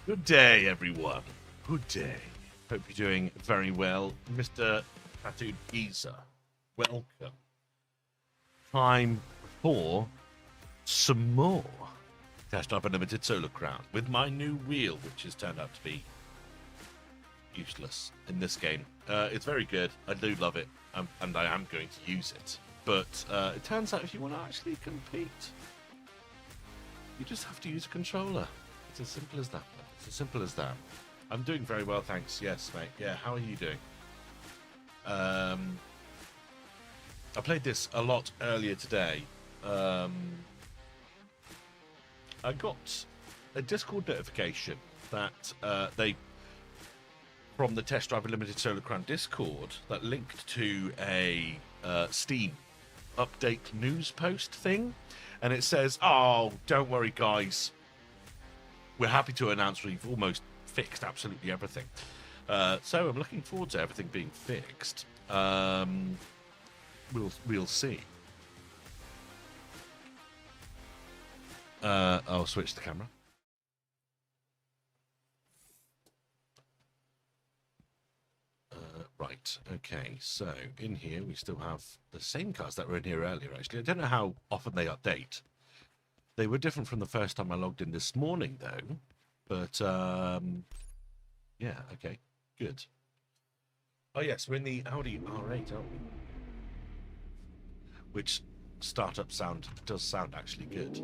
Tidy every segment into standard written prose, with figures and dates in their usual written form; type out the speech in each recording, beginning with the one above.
Good day, everyone. Good day. Hope you're doing very well. Mr. Tattooed Geezer, welcome. Time for some more Test Drive Unlimited Solar Crown with my new wheel, which has turned out to be useless in this game. It's very good. I do love it, and I am going to use it. But it turns out if you want to actually compete, you just have to use a controller. It's as simple as that. It's as simple as that. I'm doing very well, thanks. Yes, mate. Yeah, how are you doing? I played this a lot earlier today. I got a Discord notification that they, from the Test Drive Unlimited Solar Crown Discord, that linked to a Steam update news post thing, and it says, "Oh, don't worry, guys. We're happy to announce we've almost fixed absolutely everything." So I'm looking forward to everything being fixed. We'll see. I'll switch the camera. Right, okay, so in here we still have the same cars that were in here earlier, actually. I don't know how often they update. They were different from the first time I logged in this morning, though. But, yeah, okay, good. Oh, yes, we're in the Audi R8, aren't we? Which startup sound does sound actually good.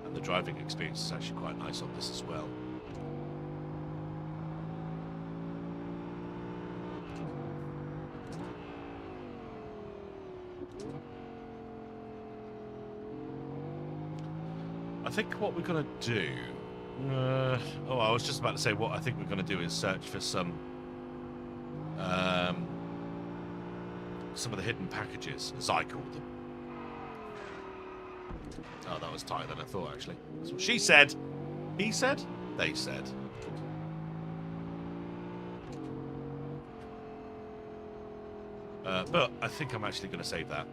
And the driving experience is actually quite nice on this as well. I think what we're going to do... I was just about to say what I think we're going to do is search for some of the hidden packages, as I call them. Oh, that was tighter than I thought, actually. That's what she said. He said. They said. But I think I'm actually going to save that.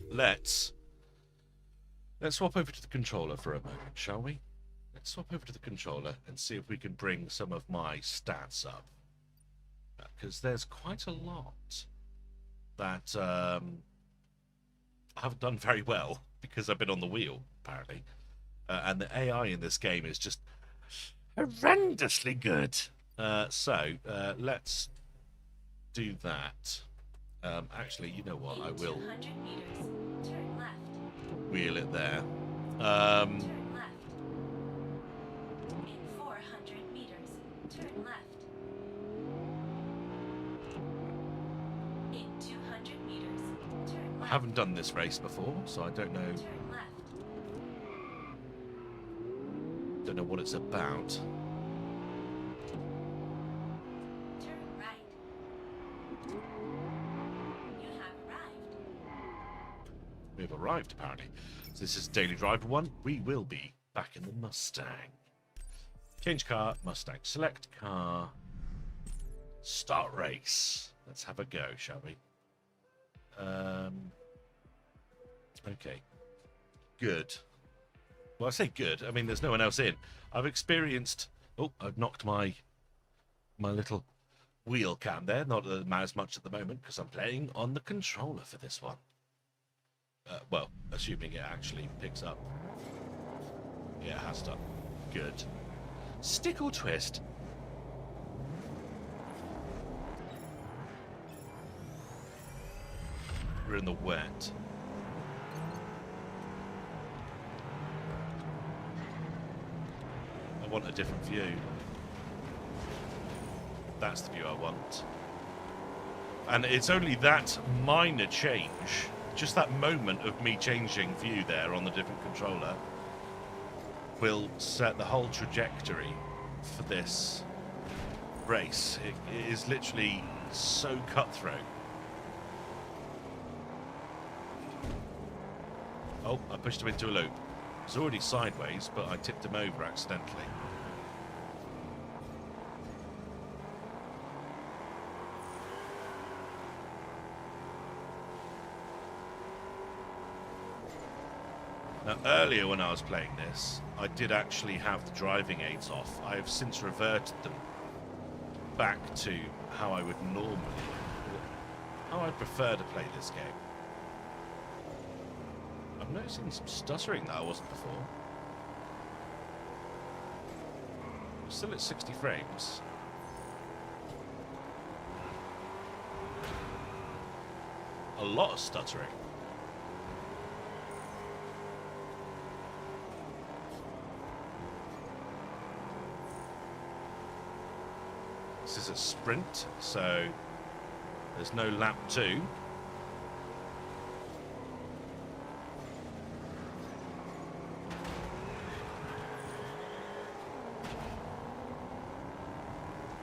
Let's swap over to the controller for a moment, shall we? Let's swap over to the controller and see if we can bring some of my stats up. Because there's quite a lot that I haven't done very well because I've been on the wheel, apparently. And the AI in this game is just horrendously good. So let's do that. Actually, you know what? I will wheel it there. Turn left. In 400 meters, turn left. In 200 meters, turn left. I haven't done this race before, so I don't know. Turn left. Don't know what it's about. Turn right. You have arrived. We've arrived, apparently. So this is Daily Driver 1. We will be back in the Mustang. Change car, Mustang. Select car. Start race. Let's have a go, shall we? Okay. Good. Well, I say good. I mean, there's no one else in. I've experienced... Oh, I've knocked my little wheel cam there. Not as much at the moment because I'm playing on the controller for this one. Well, assuming it actually picks up. Yeah, it has done. Good. Stick or twist? We're in the wet. I want a different view. That's the view I want. And it's only that minor change, just that moment of me changing view there on the different controller, will set the whole trajectory for this race. It is literally so cutthroat. Oh, I pushed him into a loop. He's already sideways, but I tipped him over accidentally. Now, earlier when I was playing this, I did actually have the driving aids off. I have since reverted them back to how I would normally, how I prefer to play this game. I'm noticing some stuttering that I wasn't before. I'm still at 60 frames. A lot of stuttering. This is a sprint, so there's no lap 2.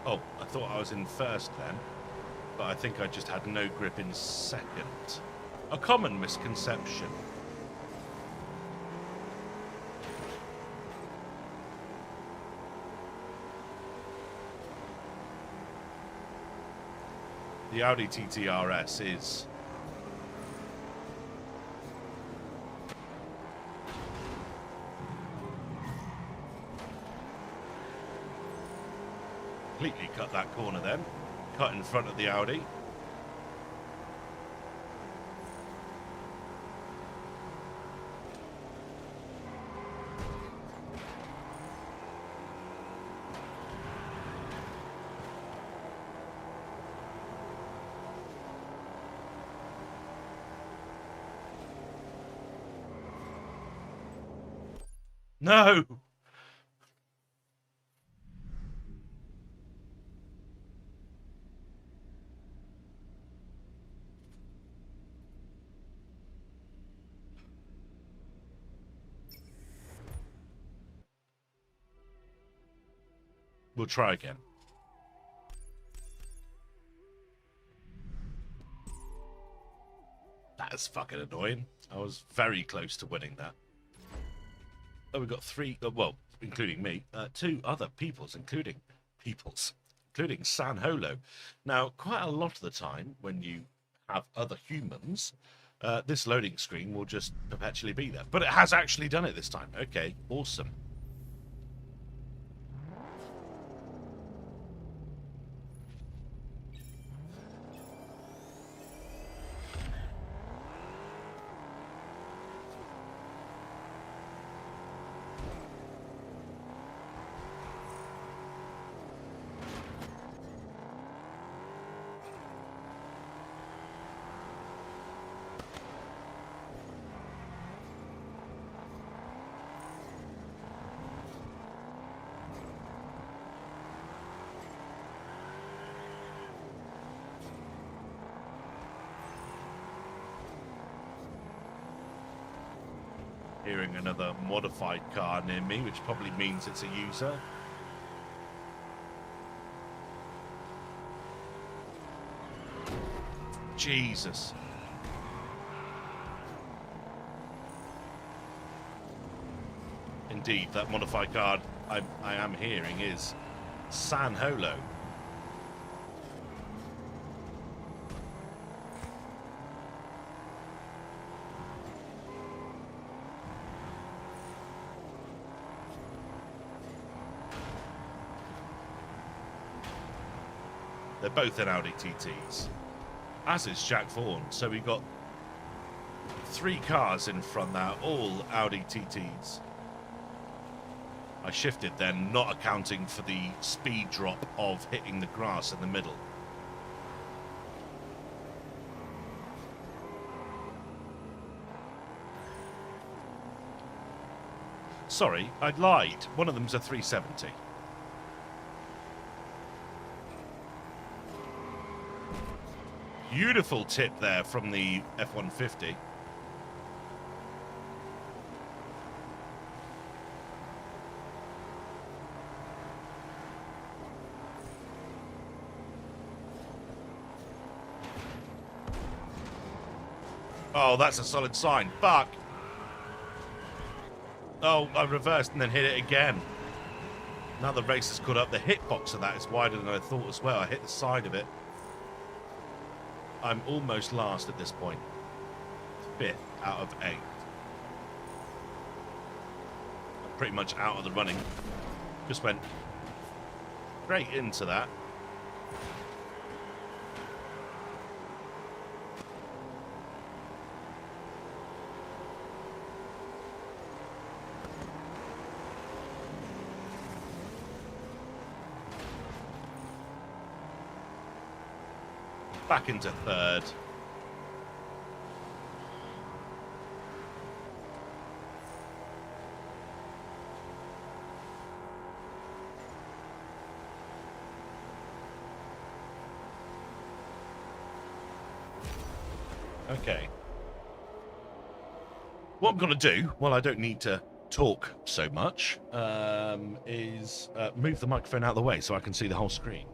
Oh, I thought I was in first then, but I think I just had no grip in second. A common misconception. The Audi TT RS is completely cut that corner then. Cut in front of the Audi. No! We'll try again. That is fucking annoying. I was very close to winning that. Oh, we've got 3, well, including me, 2 other peoples, including San Holo. Now, quite a lot of the time, when you have other humans, this loading screen will just perpetually be there. But it has actually done it this time. Okay, awesome. Hearing another modified car near me, which probably means it's a user. Jesus. Indeed, that modified car I am hearing is San Holo. They're both in Audi TTs, as is Jack Vaughan. So we've got 3 cars in front now, all Audi TTs. I shifted then, not accounting for the speed drop of hitting the grass in the middle. Sorry, I lied. One of them's a 370. Beautiful tip there from the F-150. Oh, that's a solid sign. Fuck. Oh, I reversed and then hit it again. Now the race has caught up. The hitbox of that is wider than I thought as well. I hit the side of it. I'm almost last at this point. 5th out of 8. pretty much out of the running. Just went straight into that. Back into third. Okay. What I'm going to do, while I don't need to talk so much, is move the microphone out of the way so I can see the whole screen.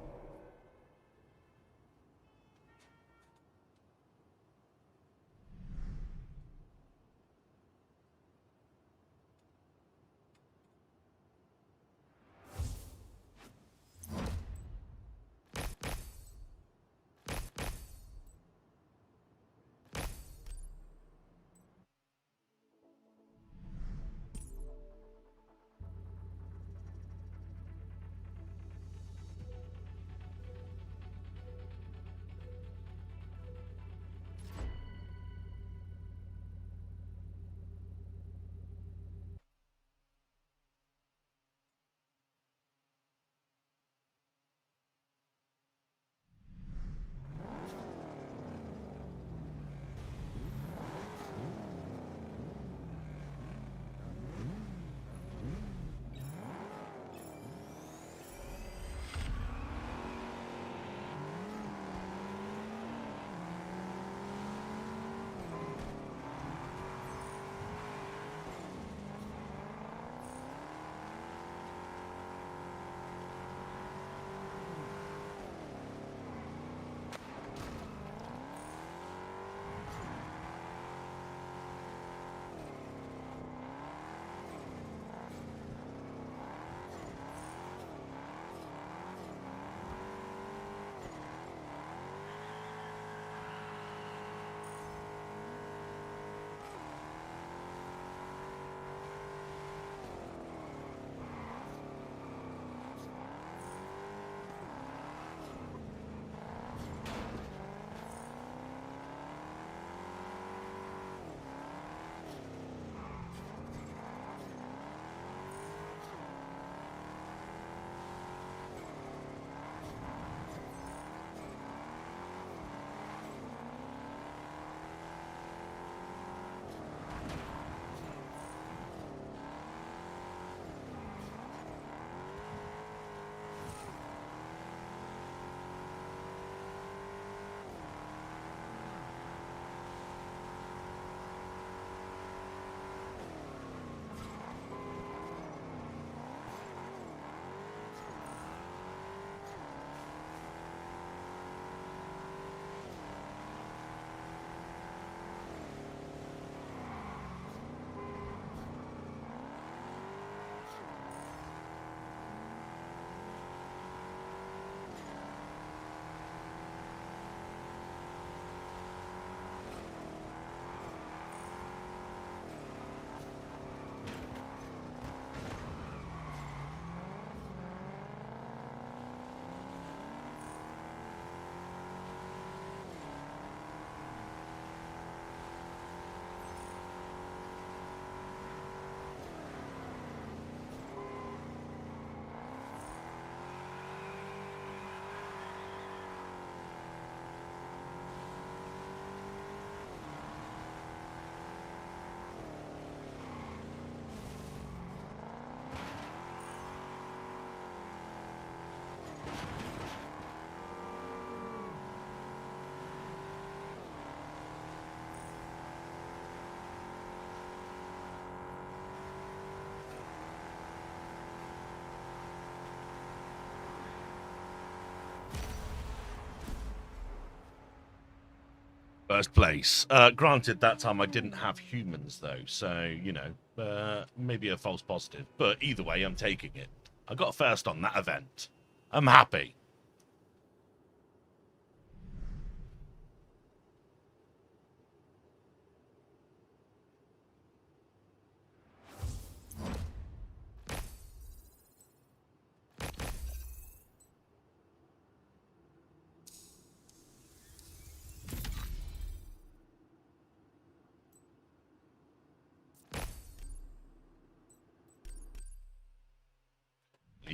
First place. Granted, that time I didn't have humans, though, so, you know, maybe a false positive. But either way, I'm taking it. I got first on that event. I'm happy.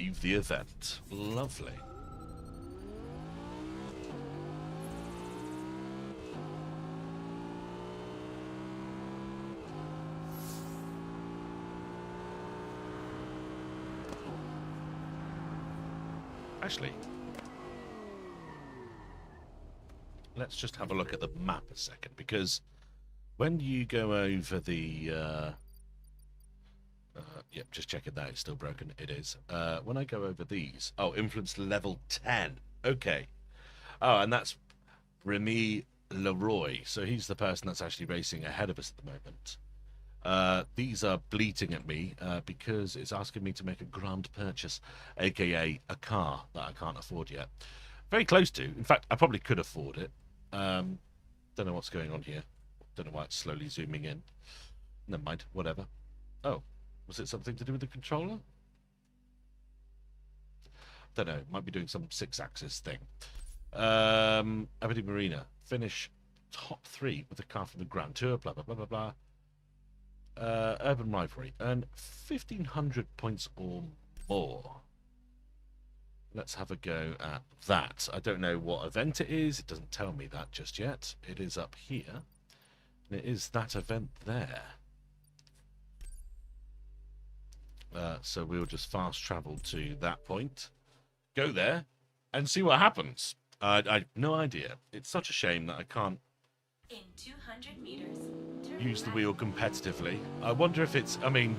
leave the event. Lovely. Actually, let's just have a look at the map a second, because when you go over the yep, just checking that it's still broken. It is. When I go over these, oh, influence level 10. Okay. Oh, and that's Remy Leroy. So he's the person that's actually racing ahead of us at the moment. These are bleating at me because it's asking me to make a grand purchase, aka a car that I can't afford yet. Very close to. In fact, I probably could afford it. Don't know what's going on here. Don't know why it's slowly zooming in. Never mind. Whatever. Oh, was it something to do with the controller? Don't know. Might be doing some 6-axis thing. Aberdeen Marina. Finish top 3 with a car from the Grand Tour. Blah, blah, blah, blah, blah. Urban Rivalry. Earn 1,500 points or more. Let's have a go at that. I don't know what event it is. It doesn't tell me that just yet. It is up here. And it is that event there. So we'll just fast travel to that point. Go there and see what happens. I have no idea. It's such a shame that I can't In 200 meters, turn use the right. wheel competitively. I wonder if it's, I mean,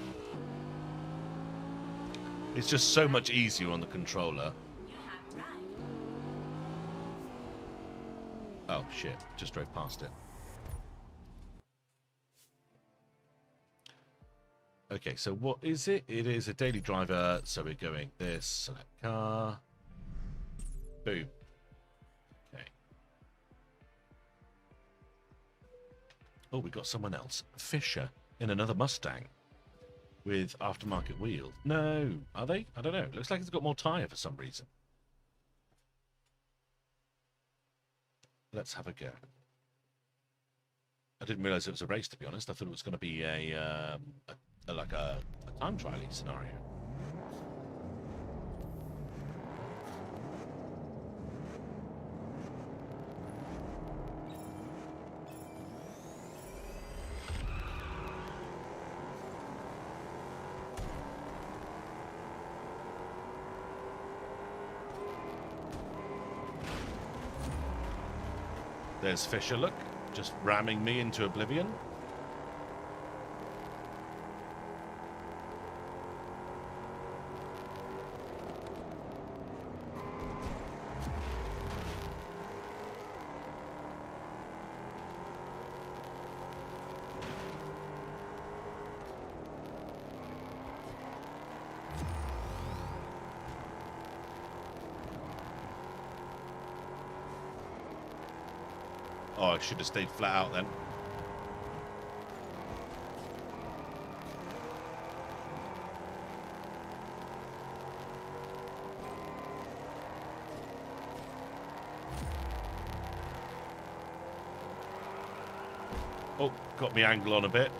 it's just so much easier on the controller. You have arrived. Oh shit, just drove past it. Okay, so what is it? It is a daily driver, so we're going this, select car. Boom. Okay. Oh, we got someone else. Fisher in another Mustang with aftermarket wheels. No, are they? I don't know. Looks like it's got more tyre for some reason. Let's have a go. I didn't realise it was a race, to be honest. I thought it was going to be a time trialing scenario. There's Fisher, look, just ramming me into oblivion. Oh, I should have stayed flat out then. Oh, got me angle on a bit.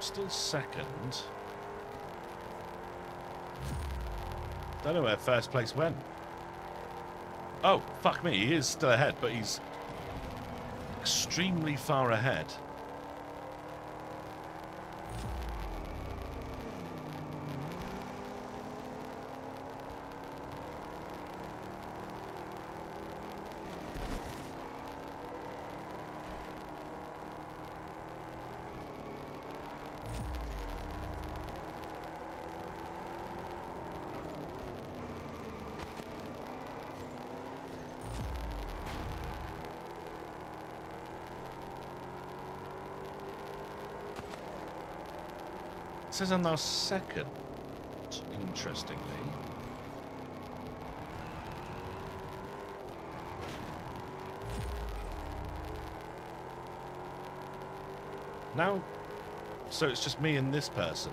Still second. Don't know where first place went. Oh, fuck me. He is still ahead, but he's extremely far ahead. It says I'm now second, interestingly. Now, so it's just me and this person.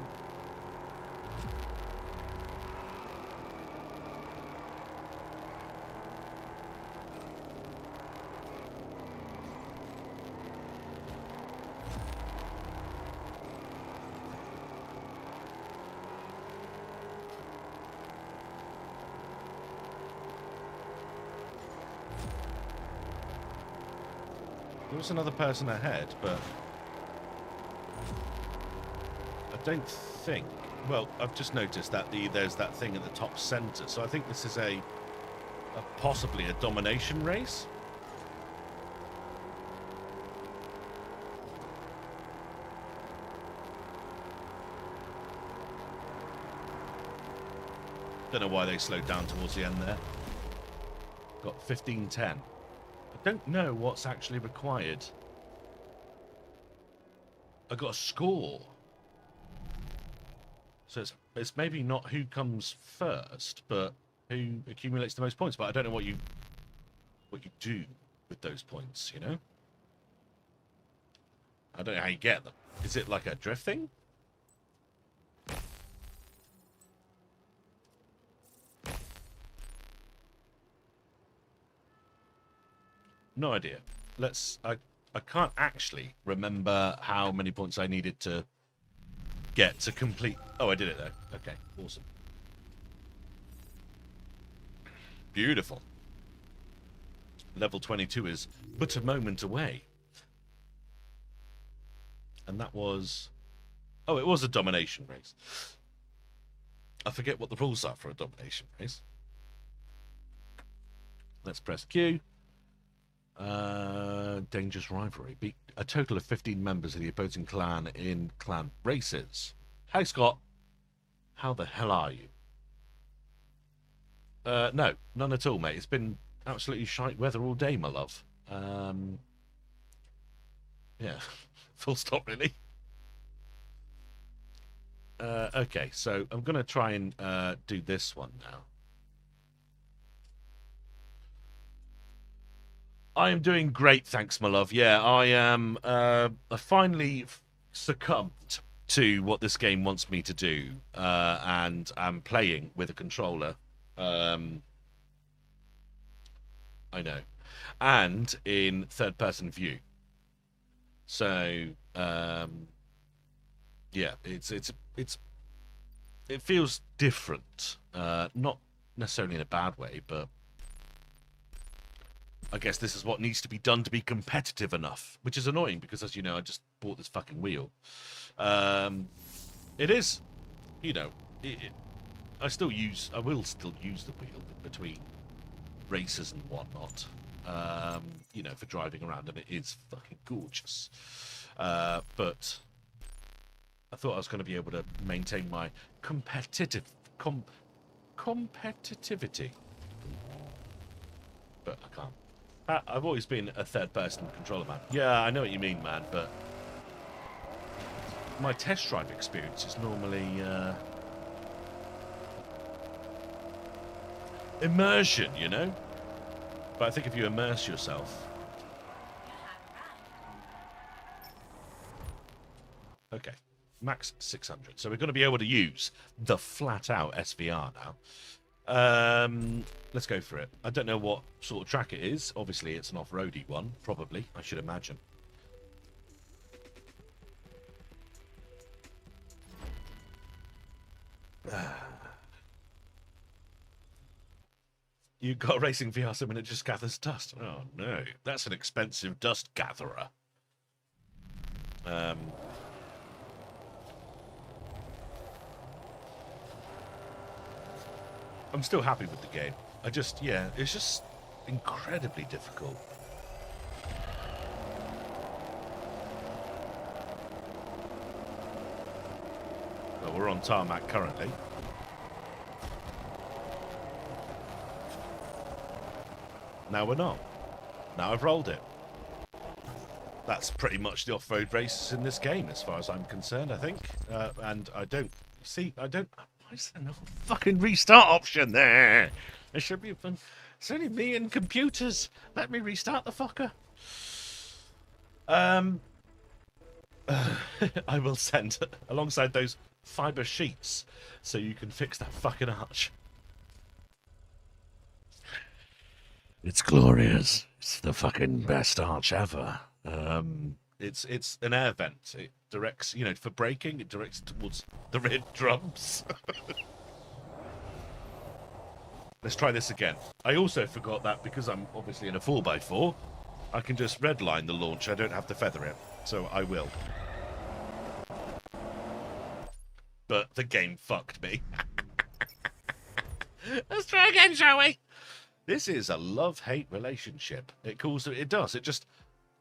There was another person ahead, but I don't think. Well, I've just noticed that there's that thing at the top center, so I think this is a possibly a domination race. Don't know why they slowed down towards the end there. Got 15:10. I don't know what's actually required. I got a score. So it's maybe not who comes first, but who accumulates the most points. But I don't know what you do with those points, you know? I don't know how you get them. Is it like a drift thing? No idea. I can't actually remember how many points I needed to get to complete. Oh, I did it though. Okay, awesome. Beautiful. Level 22 is but a moment away. And that was... Oh, it was a domination race. I forget what the rules are for a domination race. Let's press Q. Dangerous rivalry. Beat a total of 15 members of the opposing clan in clan races. Hey, Scott. How the hell are you? No, none at all, mate. It's been absolutely shite weather all day, my love. Yeah, full stop, really. Okay, so I'm going to try and do this one now. I am doing great, thanks, my love. Yeah, I am. I finally succumbed to what this game wants me to do, and I'm playing with a controller. I know, and in third-person view. So, yeah, it feels different. Not necessarily in a bad way, but I guess this is what needs to be done to be competitive enough, which is annoying because, as you know, I just bought this fucking wheel. It is, you know, I will still use the wheel between races and whatnot, you know, for driving around, and it is fucking gorgeous. But I thought I was going to be able to maintain my competitivity, but I can't. I've always been a third-person controller, man. Yeah, I know what you mean, man, but my test drive experience is normally immersion, you know? But I think if you immerse yourself... Okay, max 600. So we're going to be able to use the flat-out SVR now. Let's go for it. I don't know what sort of track it is. Obviously, it's an off-roady one, probably, I should imagine. You got a racing VR sim and it just gathers dust. Oh no, that's an expensive dust gatherer. I'm still happy with the game. Yeah, it's just incredibly difficult. Well, we're on tarmac currently. Now we're not. Now I've rolled it. That's pretty much the off-road races in this game, as far as I'm concerned, I think. And I don't... See, I don't... Why is there no fucking restart option there? There should be a fun... It's only me and computers. Let me restart the fucker. I will send alongside those fibre sheets so you can fix that fucking arch. It's glorious. It's the fucking best arch ever. It's an air vent. It directs, for braking, it directs towards the rear drums. Let's try this again. I also forgot that because I'm obviously in a 4x4, I can just redline the launch. I don't have to feather it, so I will. But the game fucked me. Let's try again, shall we? This is a love-hate relationship. It does. It just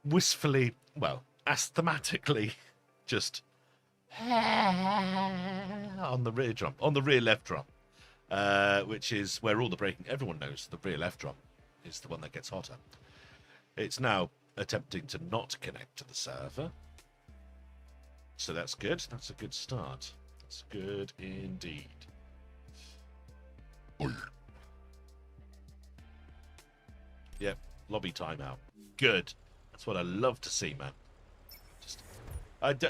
wistfully, well, asthmatically, just on the rear drum, on the rear left drum, which is where all the braking. Everyone knows the rear left drum is the one that gets hotter. It's now attempting to not connect to the server, so that's good. That's a good start. That's good indeed. Yep, lobby timeout. Good. That's what I love to see, man.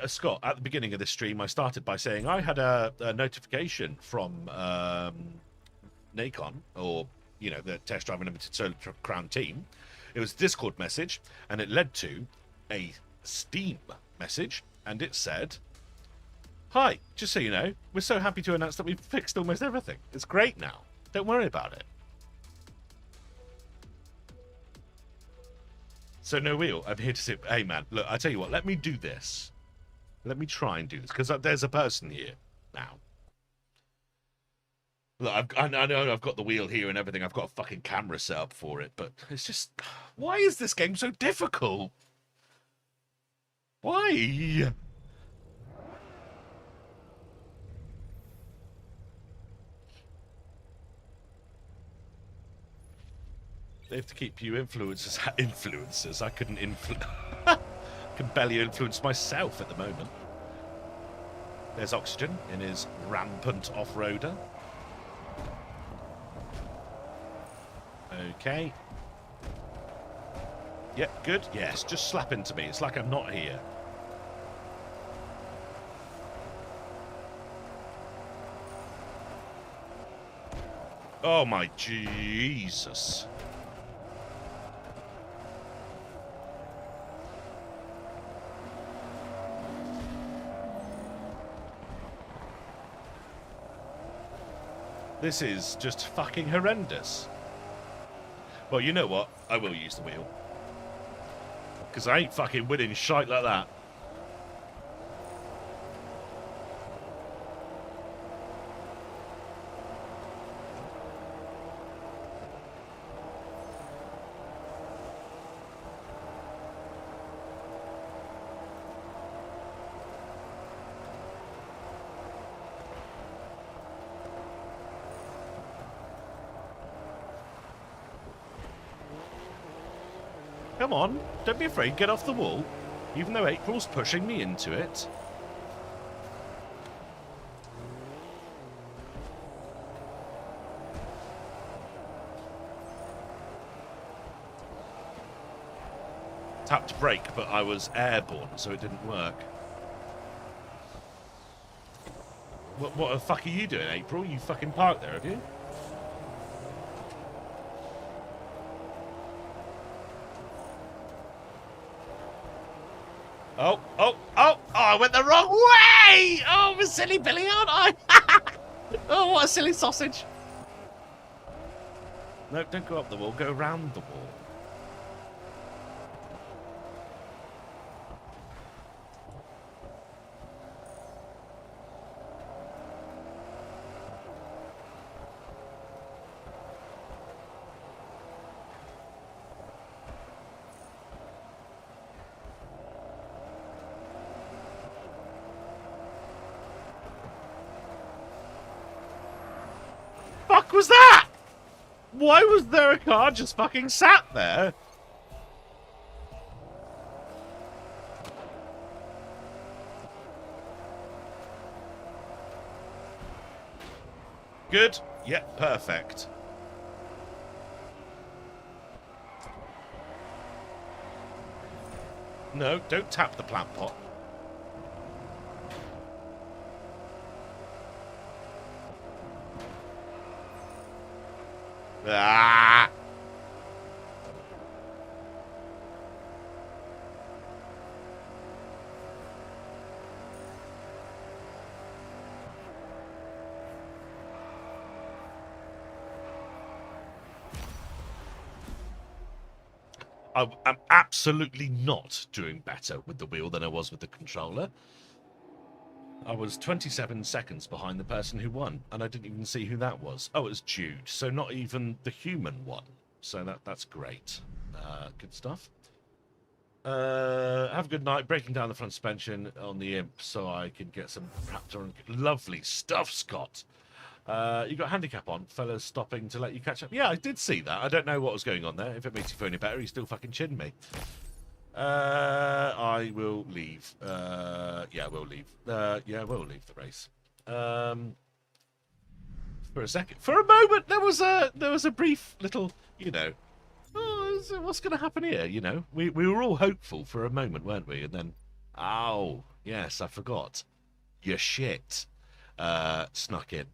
Scott, at the beginning of this stream, I started by saying I had a notification from Nacon, or, the Test Drive Unlimited Solar Crown team. It was a Discord message, and it led to a Steam message, and it said, "Hi, just so you know, we're so happy to announce that we've fixed almost everything. It's great now. Don't worry about it." So no wheel. I'm here to say, hey man, look, I tell you what, let me do this. Let me try and do this, because there's a person here now. Look, I know I've got the wheel here and everything. I've got a fucking camera set up for it, but it's just, why is this game so difficult? Why? They have to keep you influencers. I couldn't I can barely influence myself at the moment. There's Oxygen in his rampant off-roader. Okay. Yep, good. Yes, just slap into me. It's like I'm not here. Oh my Jesus. This is just fucking horrendous. Well, you know what? I will use the wheel. Because I ain't fucking winning shite like that. Come on, don't be afraid, get off the wall. Even though April's pushing me into it. Tapped brake, but I was airborne, so it didn't work. What the fuck are you doing, April? You fucking parked there, have you? Oh, I went the wrong way! Oh, I'm a silly Billy, aren't I? Oh, what a silly sausage. No, don't go up the wall, go around the wall. Fuck was that? Why was there a car just fucking sat there? Good. Yep, perfect. No, don't tap the plant pot. Ah! I'm absolutely not doing better with the wheel than I was with the controller. I was 27 seconds behind the person who won, and I didn't even see who that was. Oh, it was Jude, so not even the human won. So that's great. Good stuff. Have a good night. Breaking down the front suspension on the Imp so I can get some Raptor. Lovely stuff, Scott. You got handicap on, fellas stopping to let you catch up. Yeah, I did see that. I don't know what was going on there. If it makes you feel any better, he still fucking chinned me. I will leave. Yeah, we'll leave. Yeah, we'll leave the race. For a second, for a moment, there was a brief little, oh, what's going to happen here? We were all hopeful for a moment, weren't we? And then, oh, yes, I forgot. Your shit snuck in.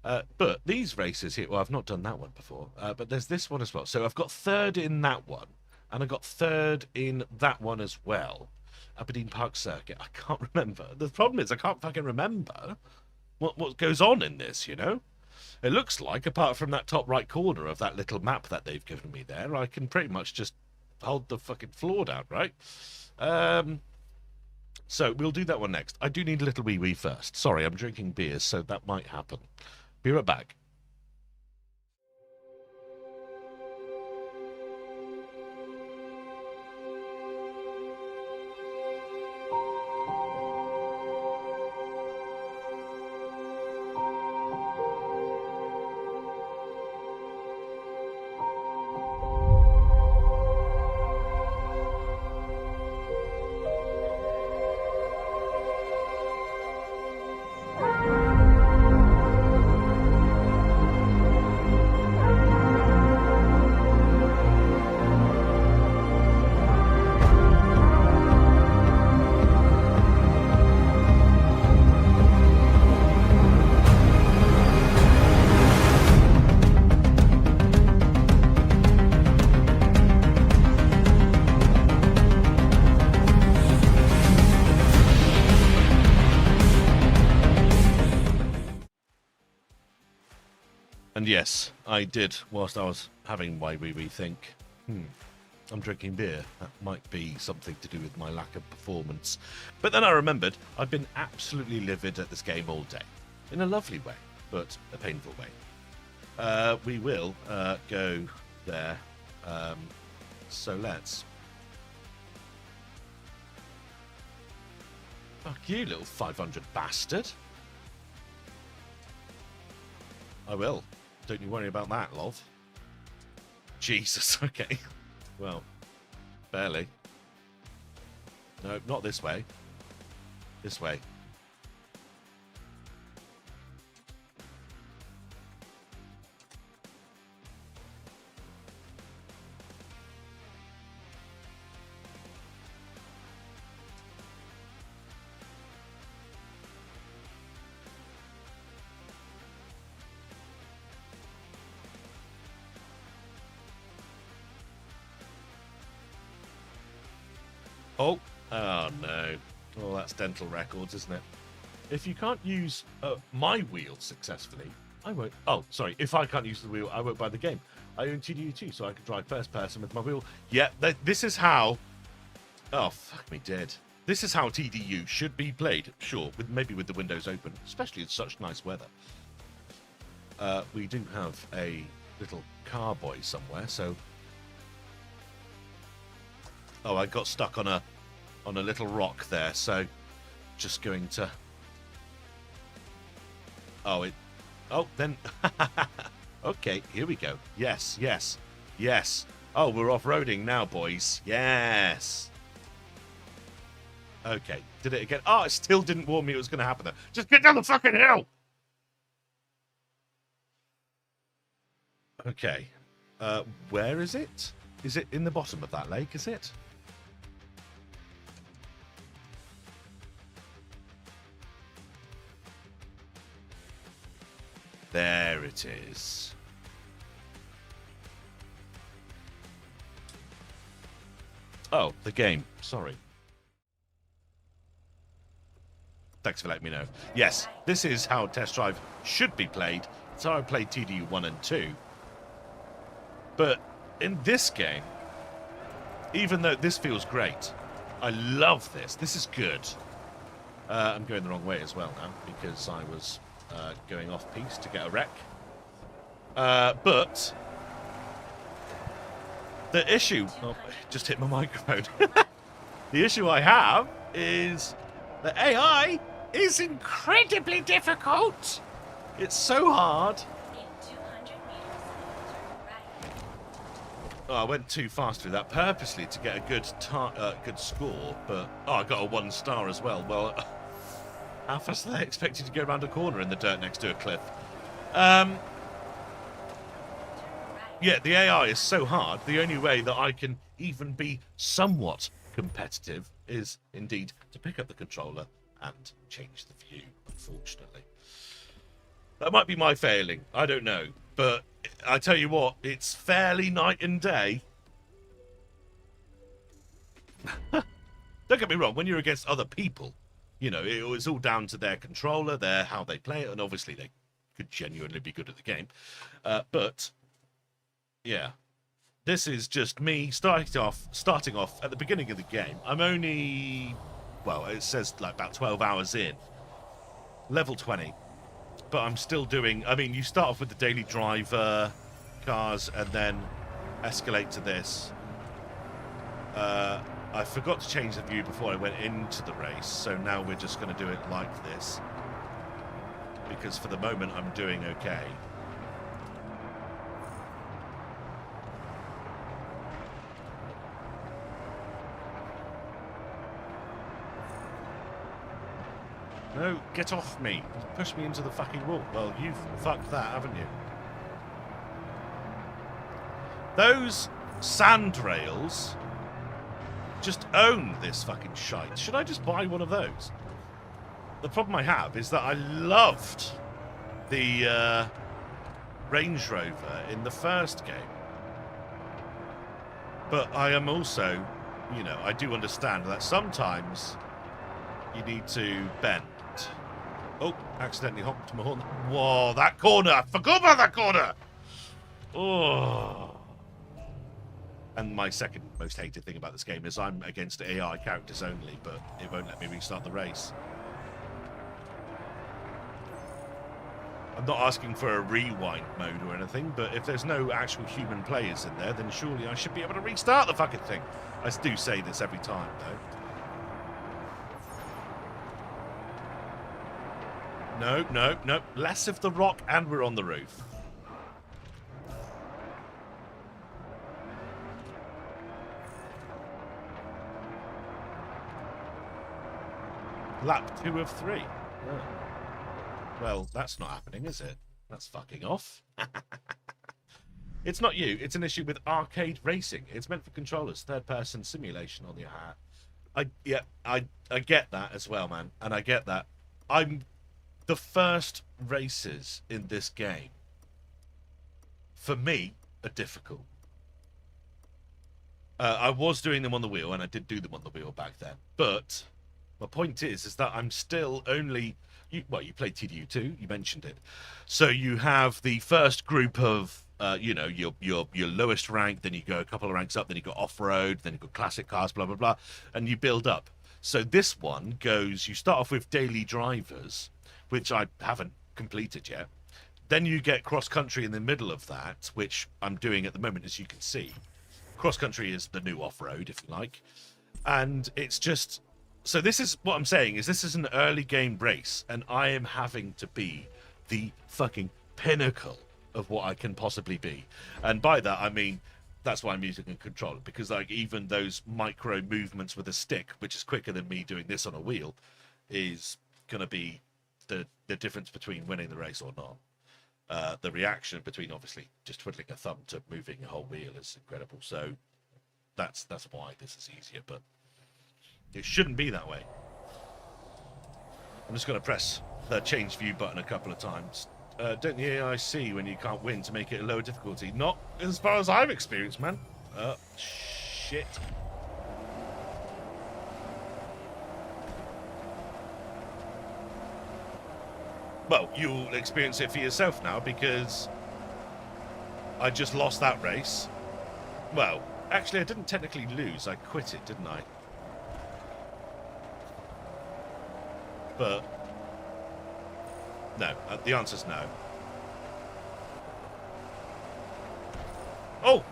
But these races here, well, I've not done that one before, but there's this one as well. So I've got third in that one, and I got third in that one as well. Aberdeen Park Circuit. I can't remember. The problem is I can't fucking remember what goes on in this, It looks like, apart from that top right corner of that little map that they've given me there, I can pretty much just hold the fucking floor down, right? So we'll do that one next. I do need a little wee first. Sorry, I'm drinking beers, so that might happen. Be right back. And yes, I did, whilst I was having my wee think, I'm drinking beer. That might be something to do with my lack of performance. But then I remembered I've been absolutely livid at this game all day. In a lovely way, but a painful way. We will go there. So let's. Fuck you, little 500 bastard. I will. Don't you worry about that, love. Jesus, okay. Well, barely. No, not this way. This way. Oh no. Oh, that's dental records, isn't it? If you can't use my wheel successfully, I won't. Oh, sorry. If I can't use the wheel, I won't buy the game. I own TDU2, so I can drive first person with my wheel. Yeah, this is how. Oh, fuck me dead. This is how TDU should be played. Sure, maybe with the windows open, especially in such nice weather. We do have a little car boy somewhere, so. Oh, I got stuck on a little rock there, so just going to. Oh, then. Okay, here we go. Yes. Oh, we're off-roading now, boys. Yes. Okay, did it again. Oh, it still didn't warn me it was going to happen though. Just get down the fucking hill. Okay. Where is it? Is it in the bottom of that lake, is it? There it is. Oh, the game. Sorry. Thanks for letting me know. Yes, this is how Test Drive should be played. It's how I played TDU 1 and 2. But in this game, even though this feels great, I love this. This is good. I'm going the wrong way as well now because I was going off-piste to get a wreck. But the issue... Oh, just hit my microphone. The issue I have is the AI is incredibly difficult. It's so hard. In 200 meters, turn right. Oh, I went too fast through that purposely to get a good score, but I got a 1 star as well. Well, how fast are they expected to go around a corner in the dirt next to a cliff? Yeah, the AI is so hard. The only way that I can even be somewhat competitive is indeed to pick up the controller and change the view, unfortunately. That might be my failing. I don't know. But I tell you what, it's fairly night and day. Don't get me wrong, when you're against other people, you know, it's all down to their controller, how they play it, and obviously they could genuinely be good at the game. But, yeah. This is just me starting off at the beginning of the game. I'm only, well, it says like about 12 hours in. Level 20. But I'm still doing, I mean, you start off with the daily driver cars and then escalate to this. I forgot to change the view before I went into the race, so now we're just going to do it like this. Because for the moment, I'm doing okay. No, get off me. Push me into the fucking wall. Well, you've fucked that, haven't you? Those sand rails just own this fucking shite. Should I just buy one of those? The problem I have is that I loved the Range Rover in the first game. But I am also, you know, I do understand that sometimes you need to bend. Oh, accidentally honked my horn. Whoa, that corner! I forgot about that corner! Oh. And my second most hated thing about this game is I'm against AI characters only, but it won't let me restart the race. I'm not asking for a rewind mode or anything, but if there's no actual human players in there, then surely I should be able to restart the fucking thing. I do say this every time, though. No, no, no. Less of the rock and we're on the roof. Lap 2 of 3. Oh. Well, that's not happening, is it? That's fucking off. It's not you. It's an issue with arcade racing. It's meant for controllers. Third-person simulation on your hat. I get that as well, man. And I get that. The first races in this game, for me, are difficult. I was doing them on the wheel, and I did do them on the wheel back then. But my point is that I'm still only... you played TDU 2, you mentioned it. So you have the first group of, you know, your lowest rank, then you go a couple of ranks up, then you got off-road, then you got classic cars, blah, blah, blah, and you build up. So this one goes, you start off with daily drivers, which I haven't completed yet. Then you get cross-country in the middle of that, which I'm doing at the moment, as you can see. Cross-country is the new off-road, if you like. And it's just... So this is what I'm saying, is this is an early game race, and I am having to be the fucking pinnacle of what I can possibly be. And by that, I mean, that's why I'm using a controller, because like even those micro movements with a stick, which is quicker than me doing this on a wheel, is going to be the difference between winning the race or not. The reaction between obviously just twiddling a thumb to moving a whole wheel is incredible. So that's why this is easier, but it shouldn't be that way. I'm just going to press the change view button a couple of times. Don't the AI see when you can't win to make it a lower difficulty? Not as far as I've experienced, man. Shit. Well, you'll experience it for yourself now because I just lost that race. Well, actually, I didn't technically lose. I quit it, didn't I? But no, the answer's no. Oh!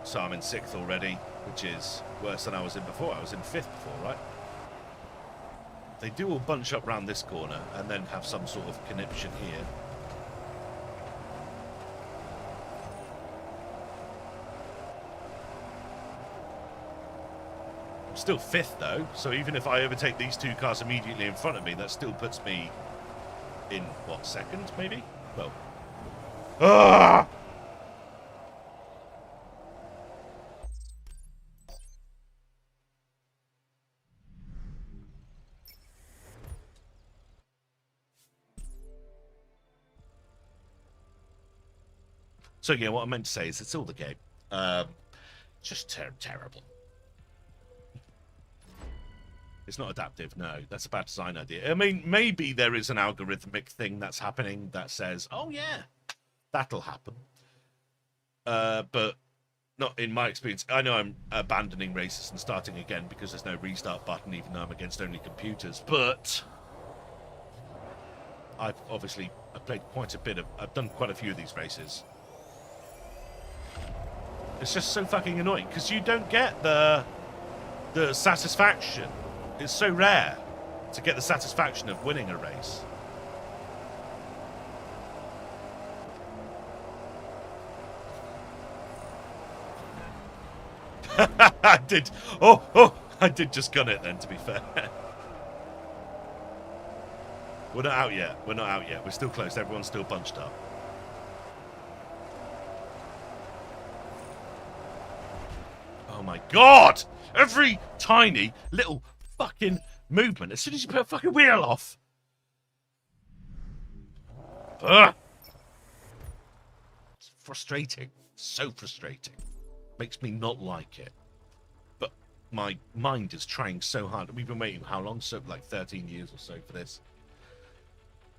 So I'm in 6th already, which is worse than I was in before. I was in 5th before, right? They do all bunch up round this corner and then have some sort of conniption here. I'm still 5th though, so even if I overtake these two cars immediately in front of me, that still puts me in, what, 2nd maybe? Well. Ah! So yeah, what I meant to say is it's all the game. Just terrible. It's not adaptive, no. That's a bad design idea. I mean, maybe there is an algorithmic thing that's happening that says, oh yeah, that'll happen. But not in my experience. I know I'm abandoning races and starting again because there's no restart button, even though I'm against only computers. But I've played quite a bit of, I've done quite a few of these races. It's just so fucking annoying because you don't get the satisfaction. It's so rare to get the satisfaction of winning a race. I did. Oh, I did just gun it then, to be fair. We're not out yet. We're not out yet. We're still close. Everyone's still bunched up. Oh my god! Every tiny little fucking movement, as soon as you put a fucking wheel off. Ugh. It's frustrating. So frustrating. Makes me not like it. But my mind is trying so hard. We've been waiting how long? So like 13 years or so for this.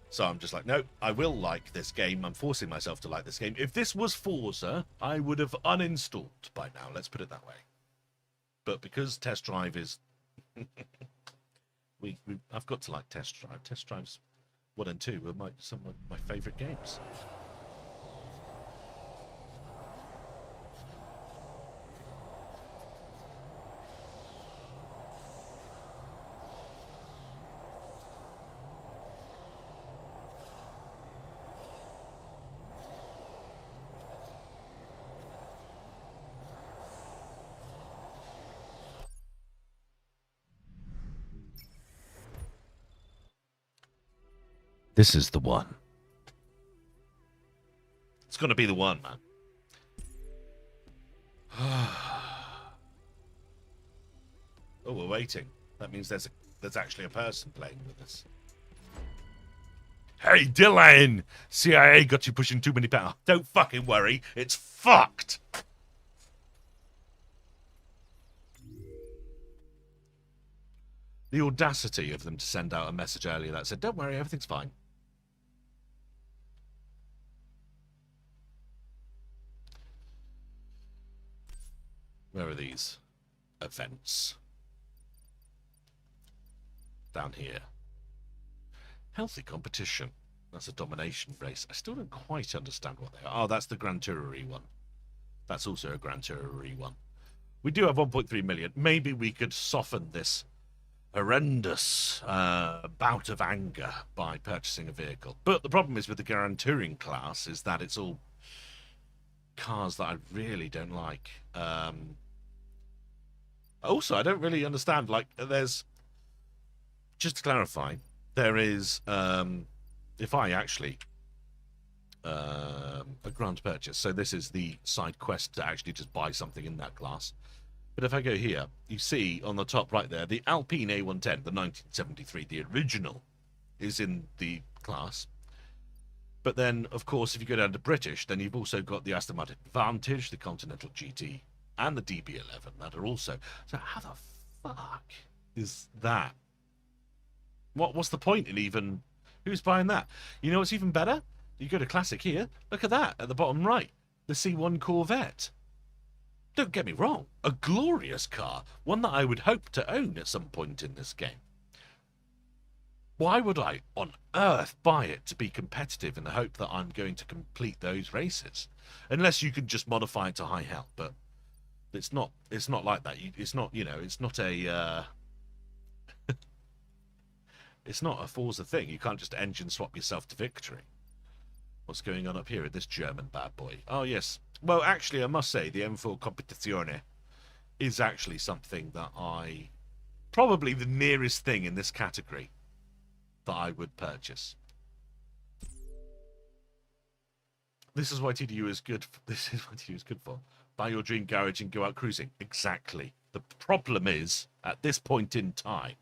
So I'm just like, no, I will like this game. I'm forcing myself to like this game. If this was Forza, I would have uninstalled by now. Let's put it that way. But because Test Drive is... I've got to like Test Drive. Test Drives 1 and 2 are some of my favourite games. This is the one. It's going to be the one, man. Oh, we're waiting. That means there's actually a person playing with us. Hey, Dylan! CIA got you pushing too many pounds. Don't fucking worry. It's fucked. The audacity of them to send out a message earlier that said, don't worry, everything's fine. Where are these events? Down here. Healthy competition. That's a domination race. I still don't quite understand what they are. Oh, that's the Gran Turismo one. That's also a Gran Turismo one. We do have 1.3 million. Maybe we could soften this horrendous bout of anger by purchasing a vehicle. But the problem is with the Gran Touring class is that it's all cars that I really don't like. Also, I don't really understand, like, there's, just to clarify, there is, if I actually, a grant purchase, so this is the side quest to actually just buy something in that class. But if I go here, you see on the top right there, the Alpine A110, the 1973, the original, is in the class. But then, of course, if you go down to British, then you've also got the Aston Martin Vantage, the Continental GT and the DB11 that are also. So how the fuck is that? What's the point in even? Who's buying that? You know what's even better? You go to Classic here. Look at that at the bottom right. The C1 Corvette. Don't get me wrong, a glorious car, one that I would hope to own at some point in this game. Why would I on earth buy it to be competitive in the hope that I'm going to complete those races? Unless you can just modify it to high hell, but it's not like that. It's not, it's not a it's not a Forza thing. You can't just engine swap yourself to victory. What's going on up here with this German bad boy? Oh, yes. Well, actually, I must say, the M4 Competizione is actually something that probably the nearest thing in this category that I would purchase. This is why TDU is good. This is what TDU is good for. Buy your dream garage and go out cruising. Exactly. The problem is, at this point in time,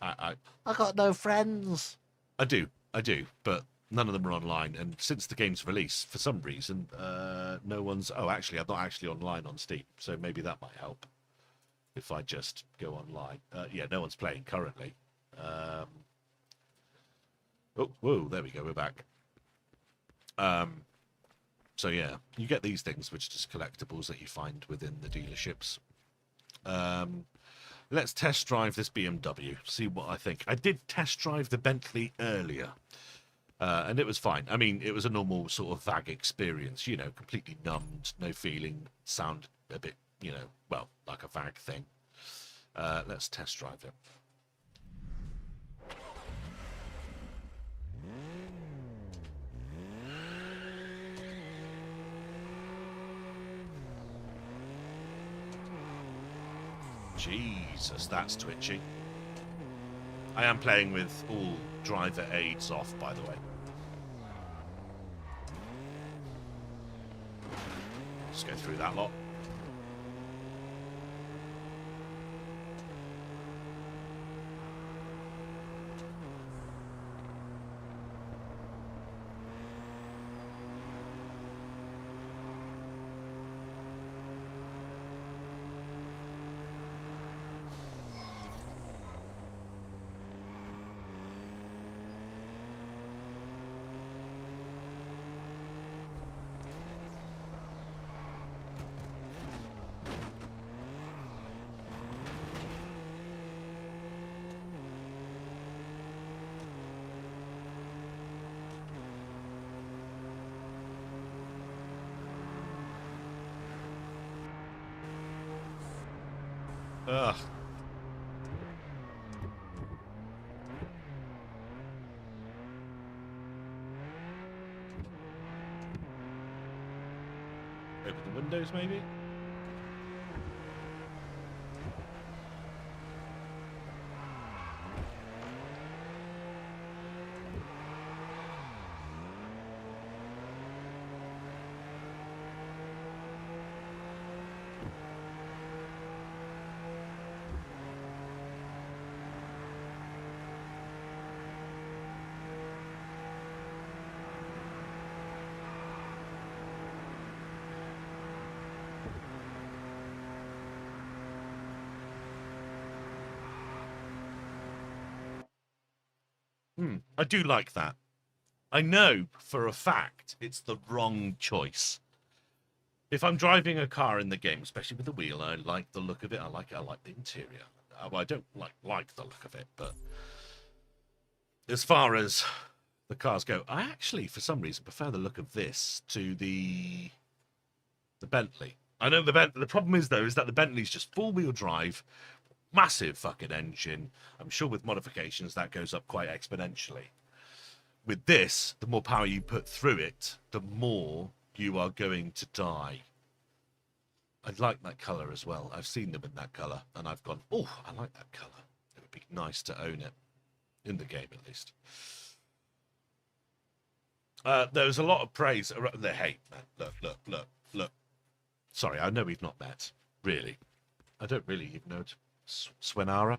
I got no friends. I do, but none of them are online. And since the game's release, for some reason, no one's. Oh, actually, I'm not actually online on Steam, so maybe that might help if I just go online. Yeah, no one's playing currently. Oh, whoa, there we go. We're back. So yeah, you get these things, which are just collectibles that you find within the dealerships. Let's test drive this BMW, see what I think. I did test drive the Bentley earlier, and it was fine. I mean, it was a normal sort of VAG experience, completely numbed, no feeling, sound a bit, well, like a VAG thing. Let's test drive it. Jesus, that's twitchy. I am playing with all driver aids off, by the way. Let's go through that lot. Ugh. Open the windows, maybe? I do like that. I know for a fact it's the wrong choice. If I'm driving a car in the game, especially with the wheel, I like the look of it. I like the interior. Well, I don't like the look of it, but as far as the cars go, I actually, for some reason, prefer the look of this to the Bentley. I know the problem is, though, is that the Bentley's just four-wheel drive, massive fucking engine. I'm sure with modifications that goes up quite exponentially. With this, the more power you put through it, the more you are going to die. I like that colour as well. I've seen them in that colour, and I've gone, oh, I like that colour. It would be nice to own it. In the game, at least. There's a lot of praise. Hey, man, look. Sorry, I know we've not met, really. I don't really even know it. Swenara.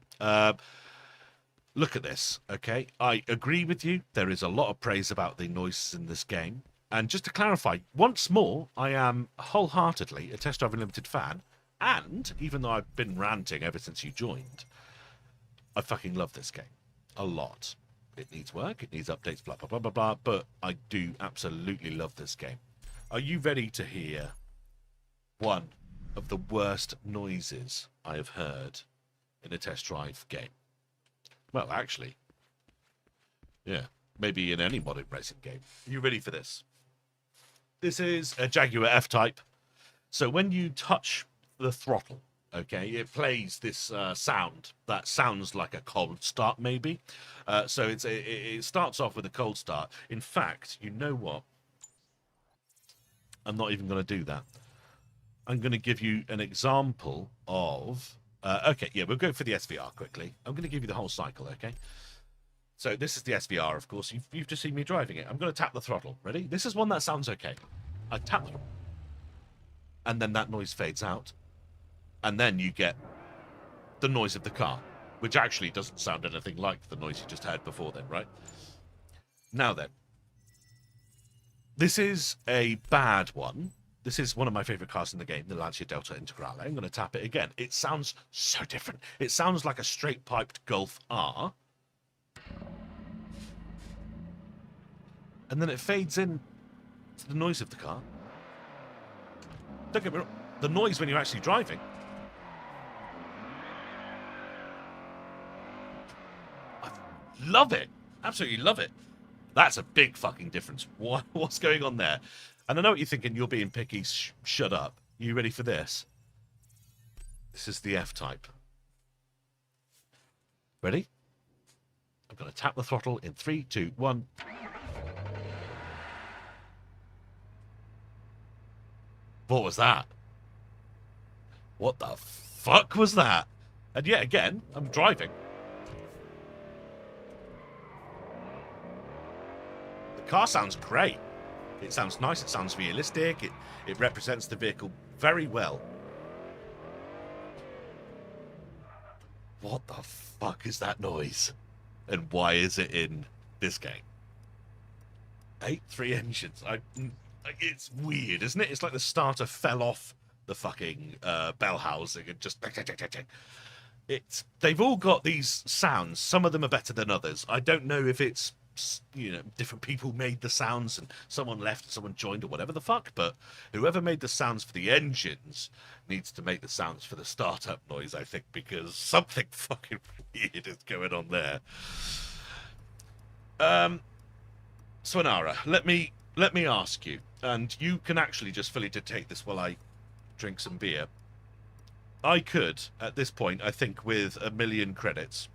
Look at this, okay? I agree with you. There is a lot of praise about the noises in this game. And just to clarify, once more, I am wholeheartedly a Test Drive Unlimited fan. And even though I've been ranting ever since you joined, I fucking love this game a lot. It needs work, it needs updates, blah, blah, blah, blah, blah. But I do absolutely love this game. Are you ready to hear one of the worst noises I have heard in a Test Drive game? Well, actually, yeah, maybe in any modern racing game. Are you ready for this? This is a Jaguar F-Type. So when you touch the throttle, okay, it plays this sound that sounds like a cold start, maybe. So it starts off with a cold start. In fact, you know what? I'm not even going to do that. I'm going to give you an example of... okay, yeah, we'll go for the SVR quickly. I'm going to give you the whole cycle, okay? So this is the SVR, of course. You've just seen me driving it. I'm going to tap the throttle. Ready? This is one that sounds okay. I tap the throttle. And then that noise fades out. And then you get the noise of the car, which actually doesn't sound anything like the noise you just heard before then, right? Now then. This is a bad one. This is one of my favorite cars in the game, the Lancia Delta Integrale. I'm going to tap it again. It sounds so different. It sounds like a straight-piped Golf R. And then it fades in to the noise of the car. Don't get me wrong. The noise when you're actually driving. I love it. Absolutely love it. That's a big fucking difference. What's going on there? And I know what you're thinking. You're being picky. Shut up. You ready for this? This is the F-Type. Ready? I'm going to tap the throttle in 3, 2, 1. What was that? What the fuck was that? And yet again, I'm driving. The car sounds great. It sounds nice. It sounds realistic. It represents the vehicle very well. What the fuck is that noise? And why is it in this game? 8.3 engines. It's weird, isn't it? It's like the starter fell off the fucking bell housing and just... They've all got these sounds. Some of them are better than others. I don't know if it's, you know, different people made the sounds and someone left and someone joined or whatever the fuck, but whoever made the sounds for the engines needs to make the sounds for the startup noise, I think, because something fucking weird is going on there. Swanara, let me ask you, and you can actually just fully dictate this while I drink some beer. I could, at this point, I think with 1 million credits,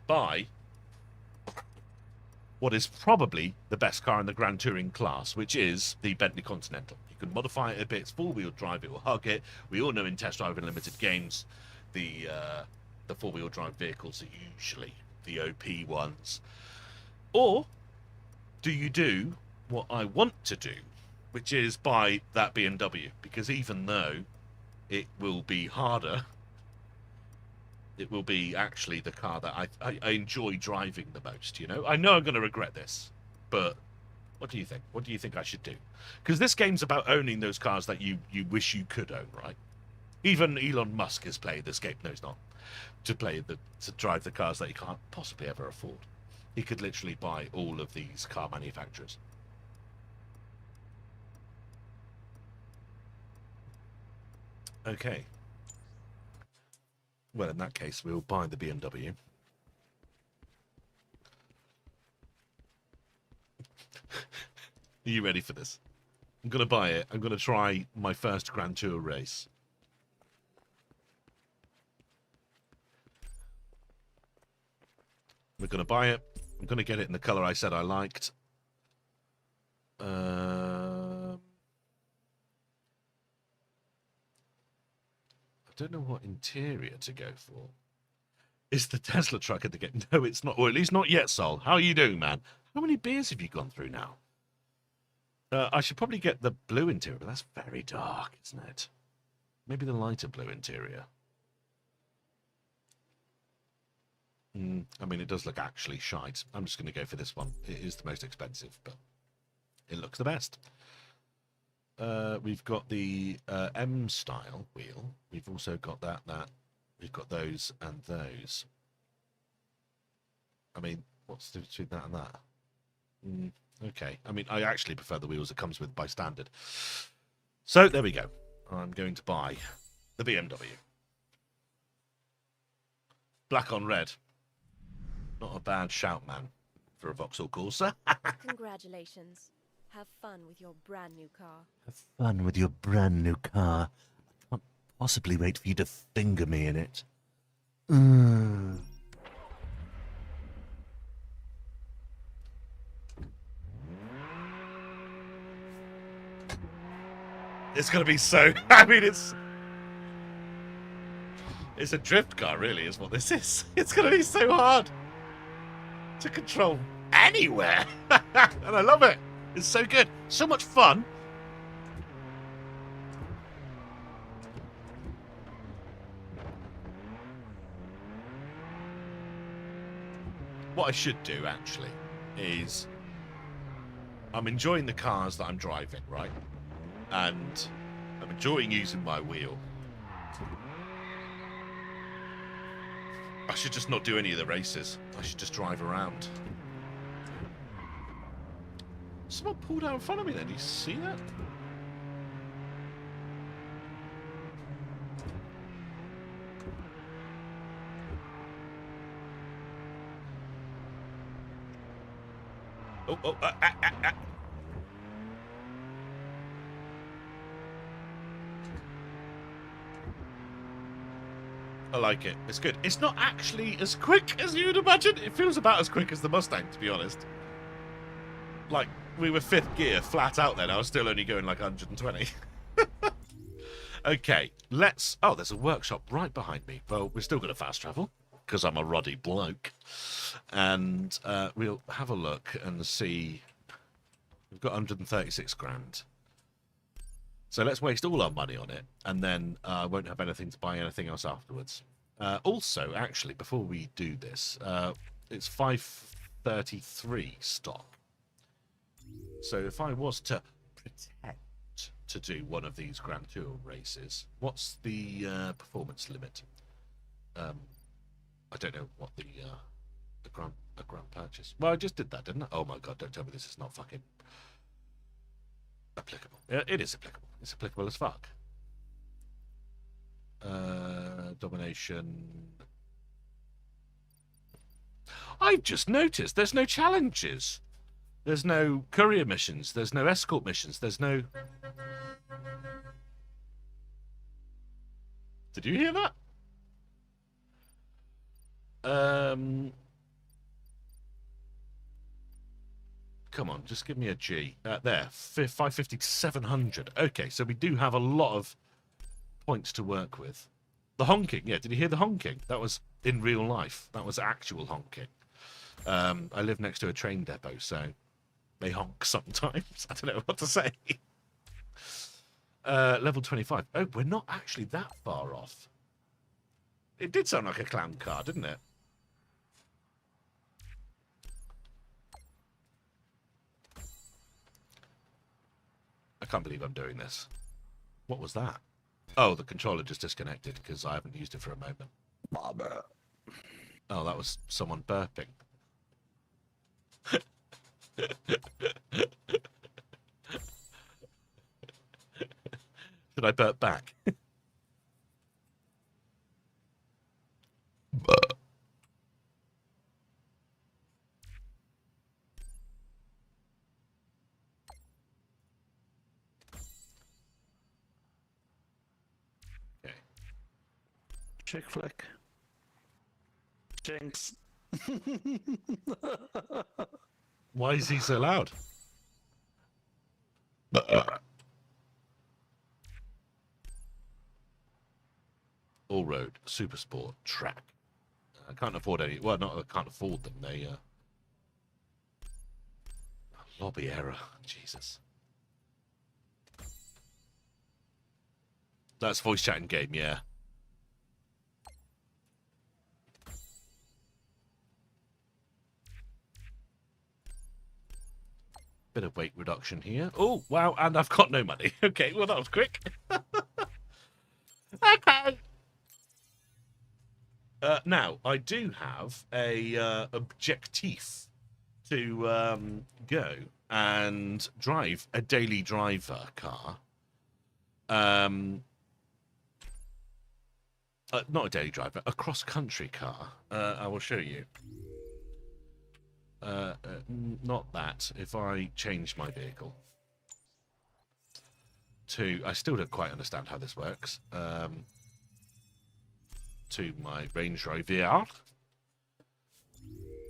buy what is probably the best car in the Grand Touring class, which is the Bentley Continental. You can modify it a bit. It's four-wheel drive. It will hug it. We all know in Test Drive Unlimited games, the four-wheel drive vehicles are usually the OP ones. Or do you do what I want to do, which is buy that BMW? Because even though it will be harder, it will be actually the car that I enjoy driving the most, you know? I know I'm going to regret this, but what do you think? What do you think I should do? Because this game's about owning those cars that you wish you could own, right? Even Elon Musk has played this game. No, he's not. To drive the cars that he can't possibly ever afford. He could literally buy all of these car manufacturers. Okay. Well, in that case, we'll buy the BMW. Are you ready for this? I'm going to buy it. I'm going to try my first Grand Tour race. We're going to buy it. I'm going to get it in the colour I said I liked. I don't know what interior to go for. Is the Tesla truck at the game? No, it's not. Or at least not yet, Sol. How are you doing, man? How many beers have you gone through now? I should probably get the blue interior, but that's very dark, isn't it? Maybe the lighter blue interior. I mean, it does look actually shite. I'm just going to go for this one. It is the most expensive, but It looks the best. We've got the M style wheel. We've also got that. We've got those and those. I mean, what's the difference between that and that? Okay. I mean, I actually prefer the wheels it comes with by standard. So there we go. I'm going to buy the BMW. Black on red. Not a bad shout, man, for a Vauxhall Corsa. Congratulations. Have fun with your brand new car. Have fun with your brand new car. I can't possibly wait for you to finger me in it. It's going to be so... I mean, it's a drift car, really, is what this is. It's going to be so hard to control anywhere. And I love it. It's so good. So much fun. What I should do, actually, is I'm enjoying the cars that I'm driving, right? And I'm enjoying using my wheel. I should just not do any of the races. I should just drive around. Someone pulled out in front of me then. Do you see that? Oh, I like it. It's good. It's not actually as quick as you'd imagine. It feels about as quick as the Mustang, to be honest. Like, we were 5th gear, flat out then. I was still only going like 120. Okay, let's... Oh, there's a workshop right behind me. Well, we're still going to fast travel, because I'm a ruddy bloke. And we'll have a look and see... We've got 136 grand. So let's waste all our money on it, and then won't have anything to buy anything else afterwards. Also, actually, before we do this, it's 533 stock. So if I was to pretend to do one of these Grand Tour races, what's the performance limit? I don't know what the grand purchase. Well, I just did that, didn't I? Oh my god! Don't tell me this is not fucking applicable. It is applicable. It's applicable as fuck. Domination. I've just noticed there's no challenges. There's no courier missions. There's no escort missions. There's no... Did you hear that? Come on, just give me a G. There, 550 to 700. Okay, so we do have a lot of points to work with. The honking, yeah, did you hear the honking? That was in real life. That was actual honking. I live next to a train depot, so they honk sometimes. I don't know what to say. Level 25. Oh, we're not actually that far off. It did sound like a clown car, didn't it? I can't believe I'm doing this. What was that? Oh, the controller just disconnected because I haven't used it for a moment. Oh, that was someone burping. Should I burp back? Okay. Chick flick. Jinx. Why is he so loud? All road, super sport, track. I can't afford any. Well, not I can't afford them. They lobby error. Jesus. That's voice chatting game. Yeah. bit of weight reduction here. Oh, wow, and I've got no money. Okay, well, that was quick. Okay. Now, I do have a objective to go and drive a daily driver car. Not a daily driver, a cross-country car. I will show you. Not that. If I change my vehicle to, I still don't quite understand how this works. To my Range Rover,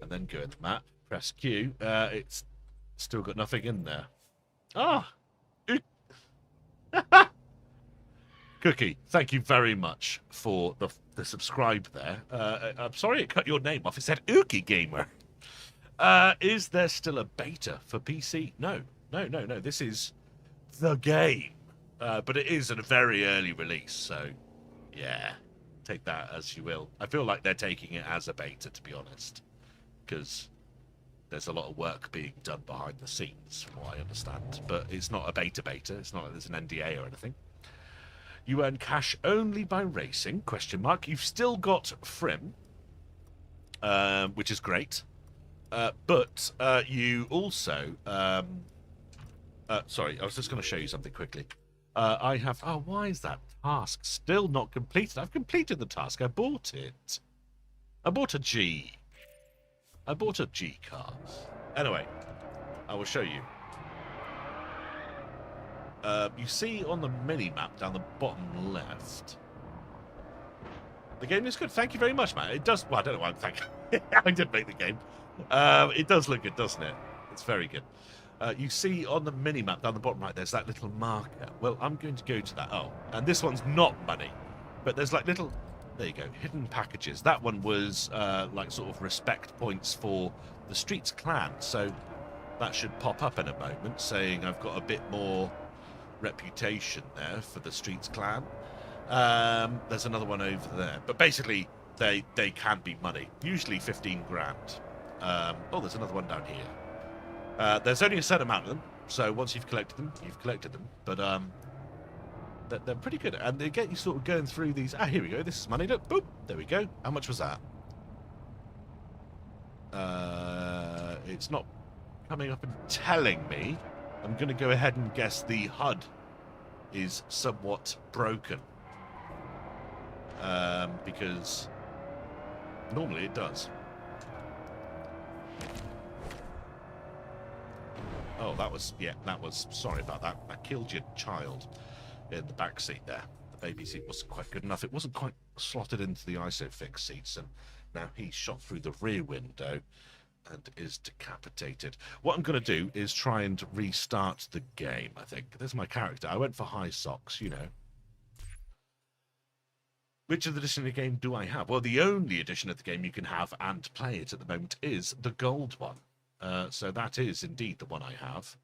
and then go in the map. Press Q. It's still got nothing in there. Ah. Cookie, thank you very much for the subscribe there. I'm sorry it cut your name off. It said Ookie Gamer. Is there still a beta for PC? No. This is the game. But it is a very early release, so yeah, take that as you will. I feel like they're taking it as a beta, to be honest, because there's a lot of work being done behind the scenes, from what I understand. But it's not a beta. It's not like there's an NDA or anything. You earn cash only by racing, ? You've still got Frim, which is great. But you also... sorry, I was just going to show you something quickly. I have... Oh, why is that task still not completed? I've completed the task. I bought it. I bought a G. I bought a G car. Anyway, I will show you. You see on the mini-map down the bottom left. The game is good. Thank you very much, man. It does... Well, I don't know why I'm thanking... I did make the game. It does look good, doesn't it? It's very good. You see on the mini-map down the bottom right, there's that little marker. Well, I'm going to go to that. Oh, and this one's not money. But there's like little... There you go. Hidden packages. That one was like sort of respect points for the Streets clan. So that should pop up in a moment saying I've got a bit more reputation there for the Streets clan. There's another one over there. But basically, they can be money. Usually 15 grand. Oh, there's another one down here. There's only a certain amount of them. So once you've collected them, you've collected them. But they're pretty good. And they get you sort of going through these. Ah, here we go. This is money. Look, boop. There we go. How much was that? It's not coming up and telling me. I'm going to go ahead and guess the HUD is somewhat broken. Because normally it does. Oh, that was... Yeah, that was... Sorry about that. I killed your child in the back seat there. The baby seat wasn't quite good enough. It wasn't quite slotted into the ISOFIX seats, and now he's shot through the rear window and is decapitated. What I'm going to do is try and restart the game, I think. There's my character. I went for high socks, you know. Which edition of the game do I have? Well, the only edition of the game you can have and play it at the moment is the gold one. So that is indeed the one I have.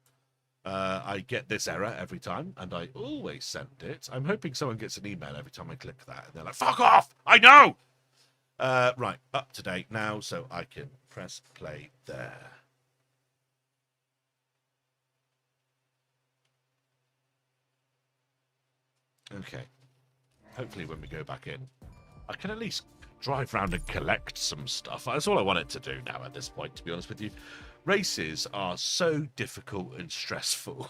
I get this error every time, and I always send it. I'm hoping someone gets an email every time I click that, and they're like, fuck off! I know! Right, up to date now, so I can press play there. Okay. Hopefully when we go back in, I can at least drive around and collect some stuff. That's all I want it to do now at this point, to be honest with you. Races are so difficult and stressful.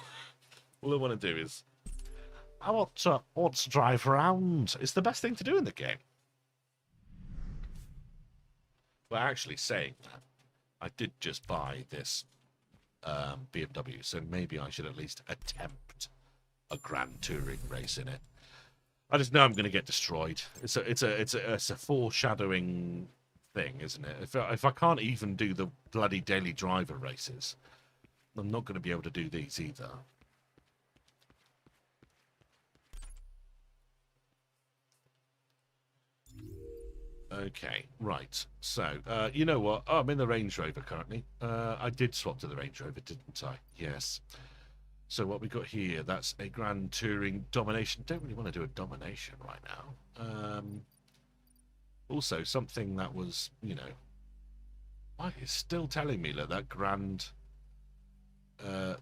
All I want to do is... I want to drive around. It's the best thing to do in the game. Well, actually saying that, I did just buy this BMW, so maybe I should at least attempt a Grand Touring race in it. I just know I'm going to get destroyed. It's a foreshadowing thing, isn't it? If I can't even do the bloody daily driver races, I'm not going to be able to do these either. Okay, right. So, you know what? Oh, I'm in the Range Rover currently. I did swap to the Range Rover, didn't I? Yes. So what we got here, that's a Grand Touring Domination. Don't really want to do a Domination right now. Also, something that was, you know... Why, it's still telling me that Grand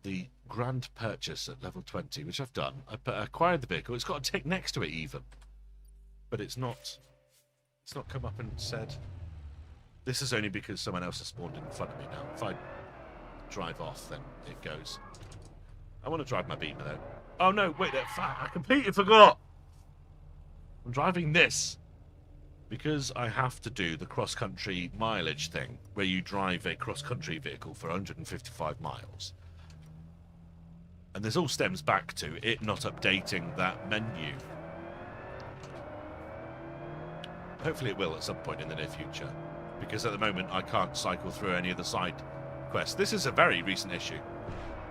the grand purchase at level 20, which I've done. I acquired the vehicle. It's got a tick next to it even, but it's not come up and said. This is only because someone else has spawned in front of me now. If I drive off, then it goes. I want to drive my Beamer though. Oh no, wait, I completely forgot. I'm driving this because I have to do the cross-country mileage thing, where you drive a cross-country vehicle for 155 miles. And this all stems back to it not updating that menu. Hopefully it will at some point in the near future, because at the moment I can't cycle through any of the side quests. This is a very recent issue.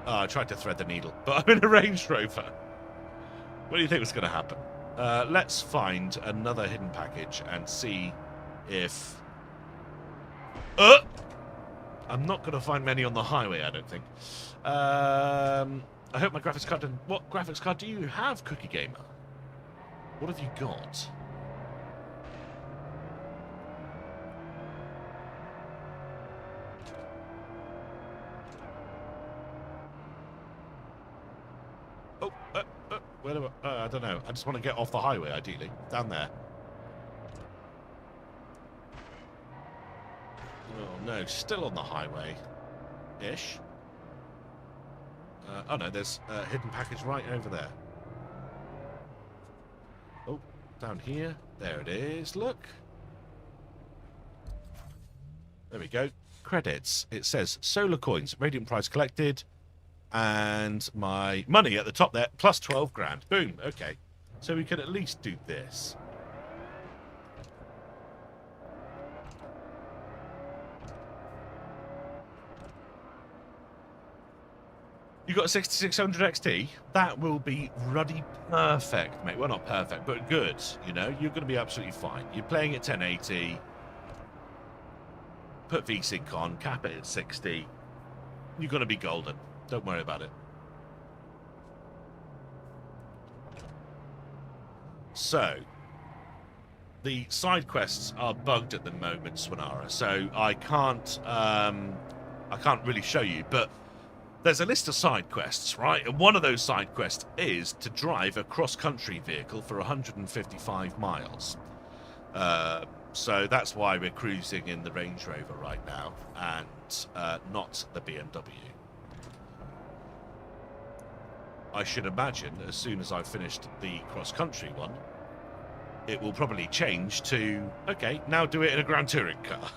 I tried to thread the needle, but I'm in a Range Rover. What do you think was going to happen? Let's find another hidden package and see if... I'm not going to find many on the highway, I don't think. I hope my graphics card didn't... What graphics card do you have, Cookie Gamer? What have you got? I don't know. I just want to get off the highway, ideally. Down there. Oh, no. Still on the highway. Ish. Oh, no. There's a hidden package right over there. Oh, down here. There it is. Look. There we go. Credits. It says solar coins. Radiant price collected. And my money at the top there, plus 12 grand. Boom. Okay. So we can at least do this. You got a 6600 XT? That will be ruddy perfect, mate. Well, not perfect, but good. You know, you're going to be absolutely fine. You're playing at 1080. Put VSync on, cap it at 60. You're going to be golden. Don't worry about it. So, the side quests are bugged at the moment, Swanara. So I can't really show you. But there's a list of side quests, right? And one of those side quests is to drive a cross-country vehicle for 155 miles. So that's why we're cruising in the Range Rover right now, and not the BMW. I should imagine as soon as I've finished the cross-country one, it will probably change to, okay, now do it in a Grand Touring car.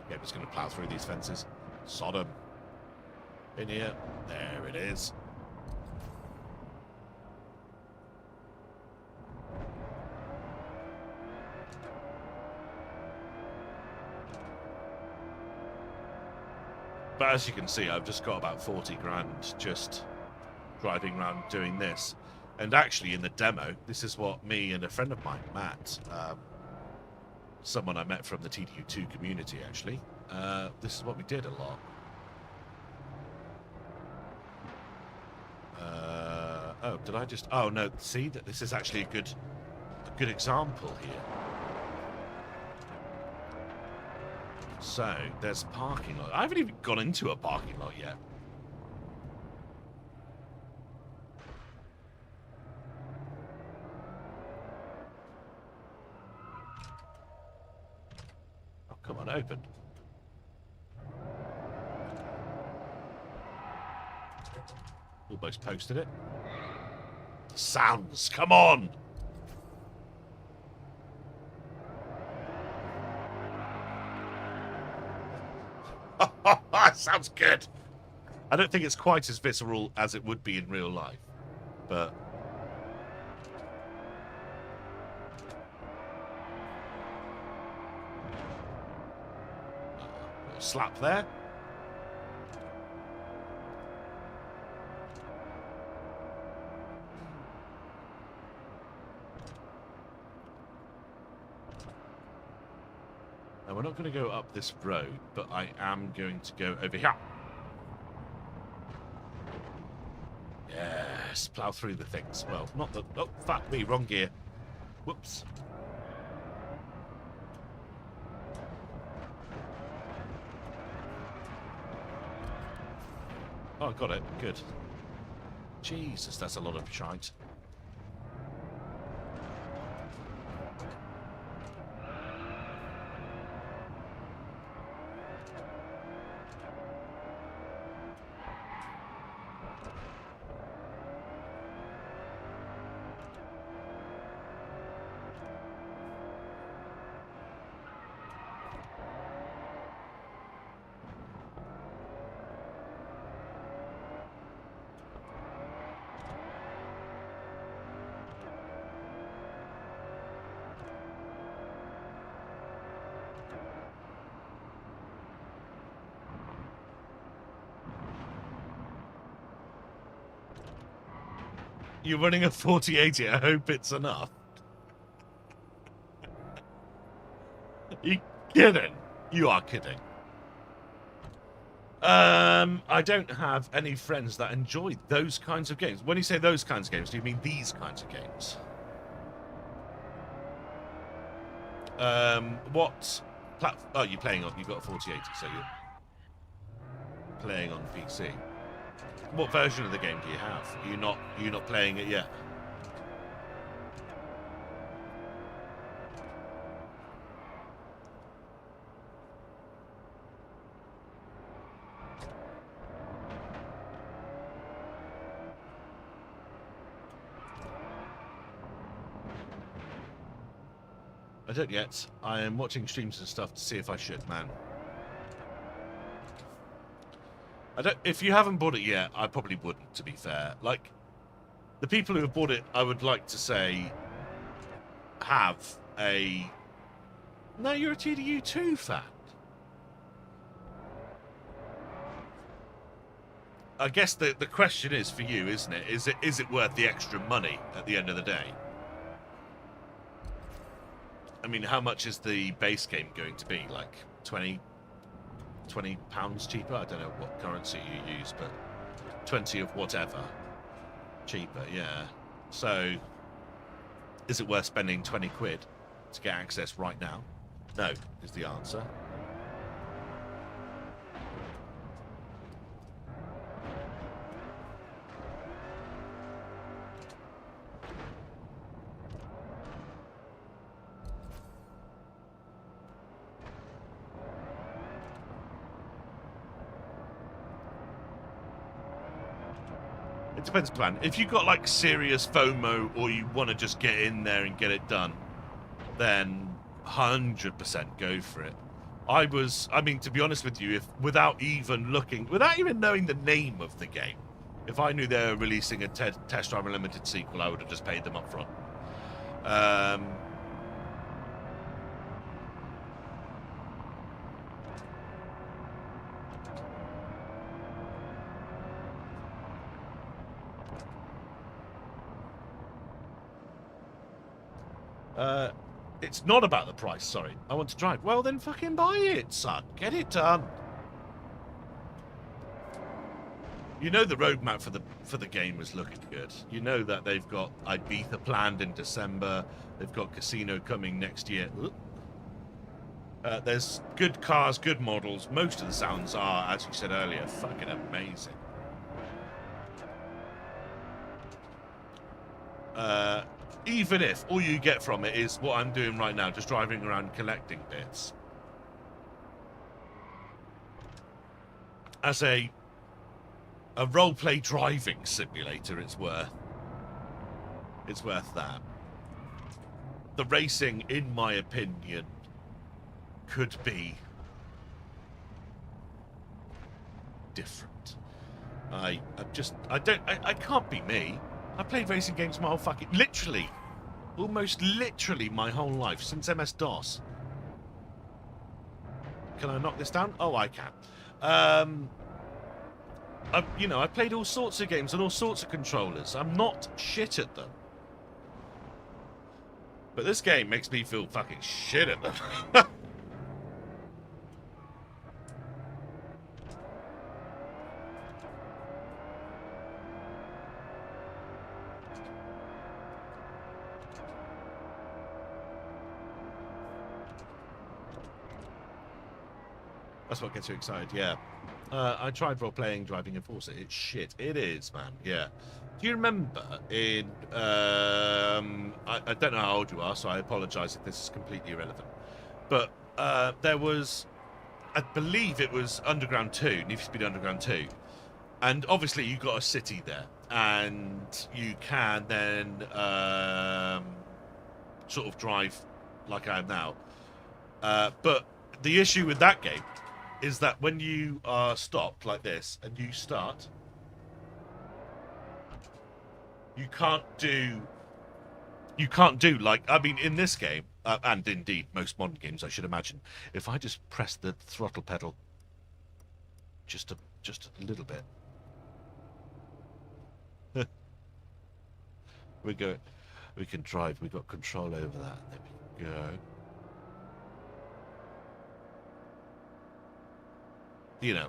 Okay, I'm just going to plow through these fences. Sodom. In here. There it is. But as you can see, I've just got about 40 grand just driving around doing this. And actually, in the demo, this is what me and a friend of mine, Matt, someone I met from the TDU2 community, actually, this is what we did a lot. Oh, did I just... Oh, no, see, that this is actually a good example here. So, there's parking lot. I haven't even gone into a parking lot yet. Oh, come on, open. Almost posted it. Sounds, come on! Sounds good. I don't think it's quite as visceral as it would be in real life, but slap there. Now, we're not going to go up this road, but I am going to go over here. Yes, plow through the things. Well, not the... Oh, fuck me, wrong gear. Whoops. Oh, I got it. Good. Jesus, that's a lot of shite. You're running a 4080. I hope it's enough. You kidding? You are kidding. I don't have any friends that enjoy those kinds of games. When you say those kinds of games, do you mean these kinds of games? What oh, you're playing on? You've got a 4080, so you're playing on PC. What version of the game do you have? You're not playing it yet. I don't yet. I am watching streams and stuff to see if I should, man. I don't. If you haven't bought it yet, I probably wouldn't, to be fair. Like, the people who have bought it, I would like to say, have a... No, you're a TDU2 fan. I guess the question is for you, isn't it? Is it worth the extra money at the end of the day? I mean, how much is the base game going to be? Like £20 cheaper? I don't know what currency you use, but 20 of whatever cheaper, yeah. So, is it worth spending 20 quid to get access right now? No, is the answer. It depends, plan. If you've got like serious FOMO or you want to just get in there and get it done, then 100% go for it. I mean, to be honest with you, if without even knowing the name of the game, if I knew they were releasing a Test Drive Unlimited sequel, I would have just paid them up front. It's not about the price, sorry. I want to drive. Well, then fucking buy it, son. Get it done. You know the roadmap for the game is looking good. You know that they've got Ibiza planned in December. They've got Casino coming next year. There's good cars, good models. Most of the sounds are, as you said earlier, fucking amazing. Even if all you get from it is what I'm doing right now, just driving around collecting bits. As a role-play driving simulator, it's worth that. The racing, in my opinion, could be different. I can't be me. I played racing games my whole fucking... almost literally my whole life, since MS-DOS. Can I knock this down? Oh, I can. I played all sorts of games on all sorts of controllers. I'm not shit at them. But this game makes me feel fucking shit at them. That's what gets you excited, yeah. I tried role-playing Driving Enforcer. It's shit. It is, man. Yeah. Do you remember in... I don't know how old you are, so I apologise if this is completely irrelevant. But there was... I believe it was Underground 2, Need for Speed Underground 2. And obviously you got a city there. And you can then sort of drive like I am now. But the issue with that game is that when you are stopped like this and you start, you can't do like, I mean, in this game, and indeed most modern games, I should imagine, if I just press the throttle pedal just a little bit, we can drive. We've got control over that. There we go. You know,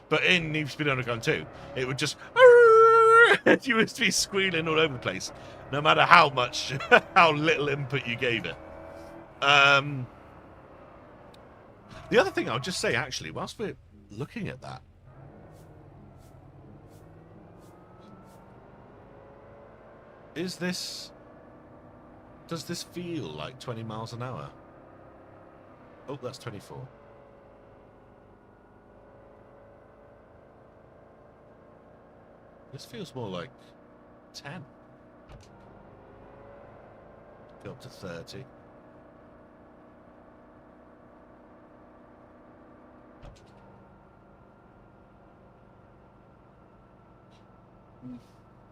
but in Need for Speed Underground 2, it would just you would be squealing all over the place, no matter how much, how little input you gave it. The other thing I'll just say, actually, whilst we're looking at that, does this feel like 20 miles an hour? Oh, that's 24. This feels more like 10. Go up to 30.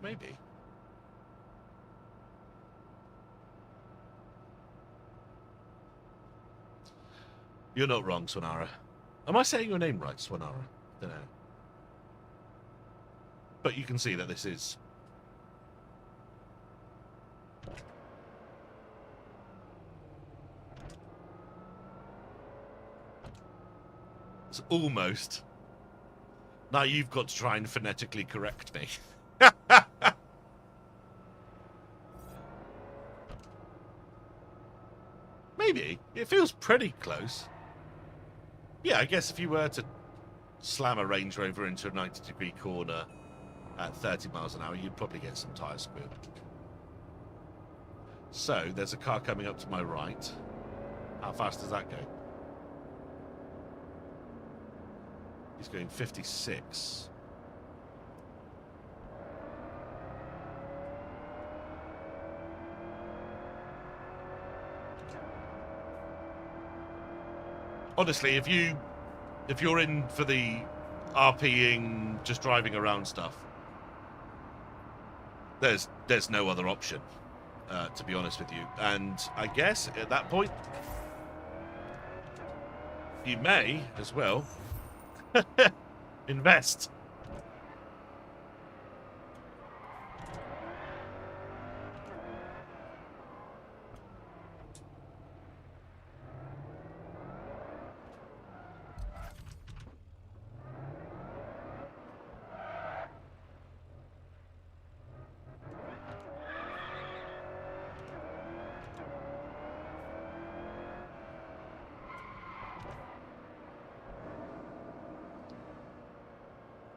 Maybe. You're not wrong, Swanara. Am I saying your name right, Swanara? Don't know. But you can see that this is... It's almost... Now you've got to try and phonetically correct me. Maybe. It feels pretty close. Yeah, I guess if you were to slam a Range Rover into a 90-degree corner at 30 miles an hour, you'd probably get some tyre squeal. So, there's a car coming up to my right. How fast does that go? He's going 56. Honestly, if you're in for the RPing, just driving around stuff, there's no other option, to be honest with you. And I guess at that point, you may as well invest.